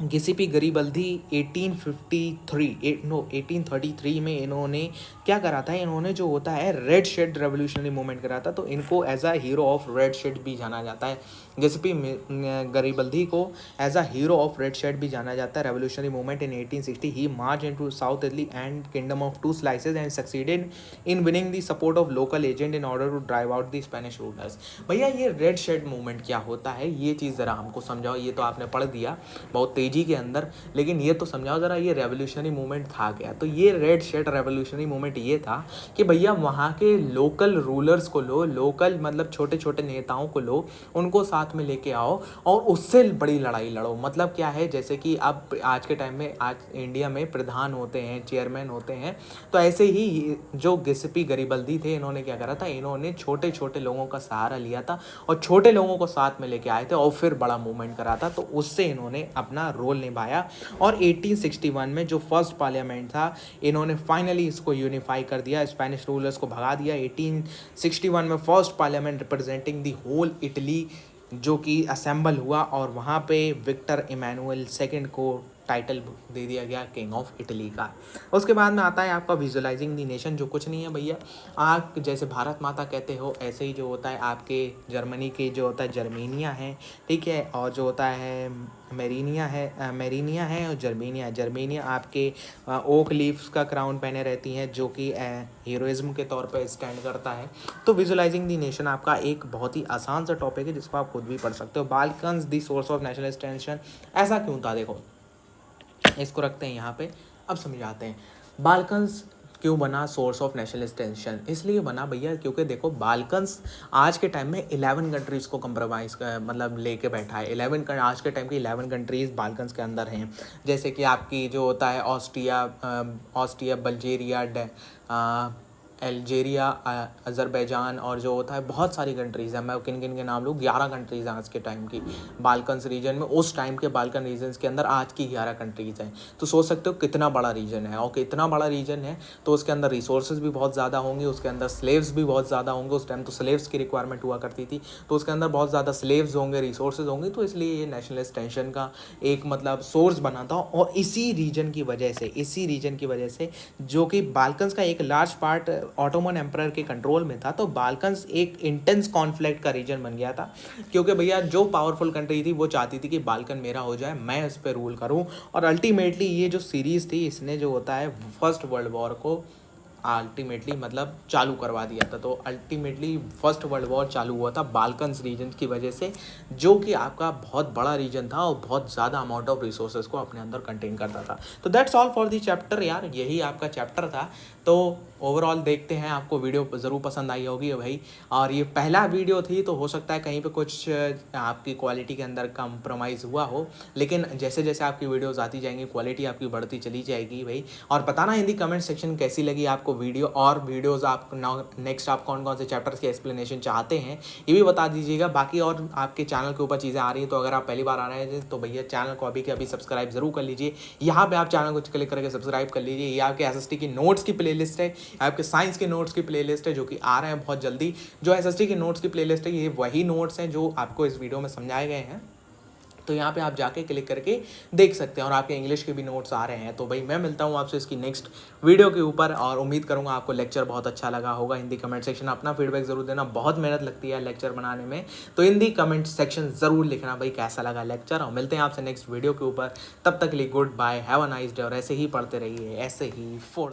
A: गिसिपी गरिबल्दी 1833 में इन्होंने क्या करा था, इन्होंने जो होता है रेड शेड रेवोल्यूशनरी मूवमेंट करा था। तो इनको as a hero of red shirt भी जाना जाता है। गिसिपी गरिबल्दी को as a hero of red shirt भी जाना जाता है। Revolutionary movement in 1860 he march into South Italy and kingdom of two Sicilies and succeeded in winning the support of local agent in order to drive out the Spanish rulers. भैया ये red shade movement क्या होता है, ये चीज़ ज़रा हमको समझाओ। ये तो आपने पढ़ दिया बहुत तेजी के अंदर, लेकिन ये तो समझाओ ज़रा ये रेवोल्यूशनरी मूवमेंट था क्या? तो ये रेड शेड रेवोल्यूशनरी मूवमेंट ये था कि भैया वहाँ के लोकल रूलर्स को लो, लोकल मतलब छोटे छोटे नेताओं को लो, उनको साथ में लेके आओ और उससे बड़ी लड़ाई लड़ो। मतलब क्या है, जैसे कि अब आज के टाइम में आज इंडिया में प्रधान होते हैं, चेयरमैन होते हैं, तो ऐसे ही जो गिसिपी गरिबल्दी थे, इन्होंने क्या करा था, इन्होंने छोटे छोटे लोगों का सहारा लिया था और छोटे लोगों को साथ में लेके आए थे और फिर बड़ा मूवमेंट करा था। तो उससे इन्होंने अपना रोल निभाया और 1861 में जो फर्स्ट पार्लियामेंट था, इन्होंने फाइनली इसको यूनिफाई कर दिया, स्पेनिश रूलर्स को भगा दिया। 1861 में first parliament representing the whole Italy जो कि असेंबल हुआ और वहाँ पे विक्टर इमैनुअल सेकंड को टाइटल दे दिया गया किंग ऑफ इटली का। उसके बाद में आता है आपका विजुअलाइजिंग द नेशन, जो कुछ नहीं है भैया, आप जैसे भारत माता कहते हो ऐसे ही जो होता है आपके जर्मनी के जो होता है जर्मेनिया है, ठीक है, और जो होता है मेरीनिया है और जर्मेनिया आपके ओक लीव्स का क्राउन पहने रहती हैं, जो कि हीरोइज्म के तौर पे स्टैंड करता है। तो विजुअलाइजिंग द नेशन आपका एक बहुत ही आसान सा टॉपिक है जिसको आप खुद भी पढ़ सकते हो। Balkans the source of national tension, ऐसा क्यों था? देखो इसको रखते हैं यहाँ पे, अब समझाते हैं बाल्कन्स क्यों बना सोर्स ऑफ नेशनल टेंशन। इसलिए बना भैया क्योंकि देखो बाल्कन्स आज के टाइम में 11 कंट्रीज़ को कंप्रोमाइज़ मतलब लेके बैठा है। 11 आज के टाइम की 11 कंट्रीज़ बाल्कन्स के अंदर हैं, जैसे कि आपकी जो होता है ऑस्ट्रिया बल्गेरिया, अल्जीरिया, अज़रबैजान और जो होता है बहुत सारी कंट्रीज़ हैं। मैं किन किन के नाम लूँ, 11 कंट्रीज़ हैं आज के टाइम की बाल्कन्स रीजन में। उस टाइम के बाल्कन रीजन्स के अंदर आज की 11 कंट्रीज़ हैं। तो सोच सकते हो कितना बड़ा रीजन है, और कितना बड़ा रीजन है तो उसके अंदर रिसोर्सेज भी बहुत ज़्यादा होंगे, उसके अंदर स्लेव्स भी बहुत ज़्यादा होंगे। उस टाइम तो स्लेव्स की रिक्वायरमेंट हुआ करती थी, तो उसके अंदर बहुत ज़्यादा स्लेव्स होंगे, रिसोर्सेज होंगे, तो इसलिए ये नेशनलिस्ट टेंशन का एक मतलब सोर्स बना था। और इसी रीजन की वजह से जो कि बाल्कन्स का एक लार्ज पार्ट ऑटोमन एम्परर के कंट्रोल में था, तो बाल्कन्स एक इंटेंस कॉन्फ्लिक्ट का रीजन बन गया था, क्योंकि भैया जो पावरफुल कंट्री थी वो चाहती थी कि बाल्कन मेरा हो जाए, मैं इस पर रूल करूं। और अल्टीमेटली ये जो सीरीज़ थी इसने जो होता है फर्स्ट वर्ल्ड वॉर को अल्टीमेटली मतलब चालू करवा दिया था। तो अल्टीमेटली फर्स्ट वर्ल्ड वॉर चालू हुआ था बाल्कन्स रीजन की वजह से, जो कि आपका बहुत बड़ा रीजन था और बहुत ज़्यादा अमाउंट ऑफ रिसोर्सेज को अपने अंदर कंटेन करता था। तो that's all for the chapter यार, यही आपका चैप्टर था। तो ओवरऑल देखते हैं, आपको वीडियो ज़रूर पसंद आई होगी भाई। और ये पहला वीडियो थी तो हो सकता है कहीं पे कुछ आपकी क्वालिटी के अंदर कम्प्रोमाइज़ हुआ हो, लेकिन जैसे जैसे आपकी वीडियोस आती जाएंगी क्वालिटी आपकी बढ़ती चली जाएगी भाई। और बताना हिंदी कमेंट सेक्शन कैसी लगी आपको वीडियो, और वीडियोज़ आप नेक्स्ट आप कौन कौन से चैप्टर्स के एक्सप्लेनेशन चाहते हैं ये भी बता दीजिएगा। बाकी और आपके चैनल के ऊपर चीज़ें आ रही हैं, तो अगर आप पहली बार आ रहे हैं तो भैया चैनल को अभी के अभी सब्सक्राइब जरूर कर लीजिए। यहाँ पे आप चैनल को क्लिक करके सब्सक्राइब कर लीजिए। ये आपके एसएसटी की नोट्स की प्लेलिस्ट है, आपके साइंस के नोट्स की प्लेलिस्ट है जो कि आ रहे हैं बहुत जल्दी। जो एसएसटी की नोट्स की प्लेलिस्ट है ये वही नोट्स हैं जो आपको इस वीडियो में समझाए गए हैं, तो यहाँ पे आप जाके क्लिक करके देख सकते हैं। और आपके इंग्लिश के भी नोट्स आ रहे हैं। तो भाई मैं मिलता हूँ आपसे इसकी नेक्स्ट वीडियो के ऊपर, और उम्मीद करूँगा आपको लेक्चर बहुत अच्छा लगा होगा। हिंदी कमेंट सेक्शन अपना फीडबैक ज़रूर देना, बहुत मेहनत लगती है लेक्चर बनाने में, तो हिंदी कमेंट सेक्शन ज़रूर लिखना भाई कैसा लगा लेक्चर। और मिलते हैं आपसे नेक्स्ट वीडियो के ऊपर, तब तक के लिए good bye, have a nice day, और ऐसे ही पढ़ते रहिए, ऐसे ही फोड़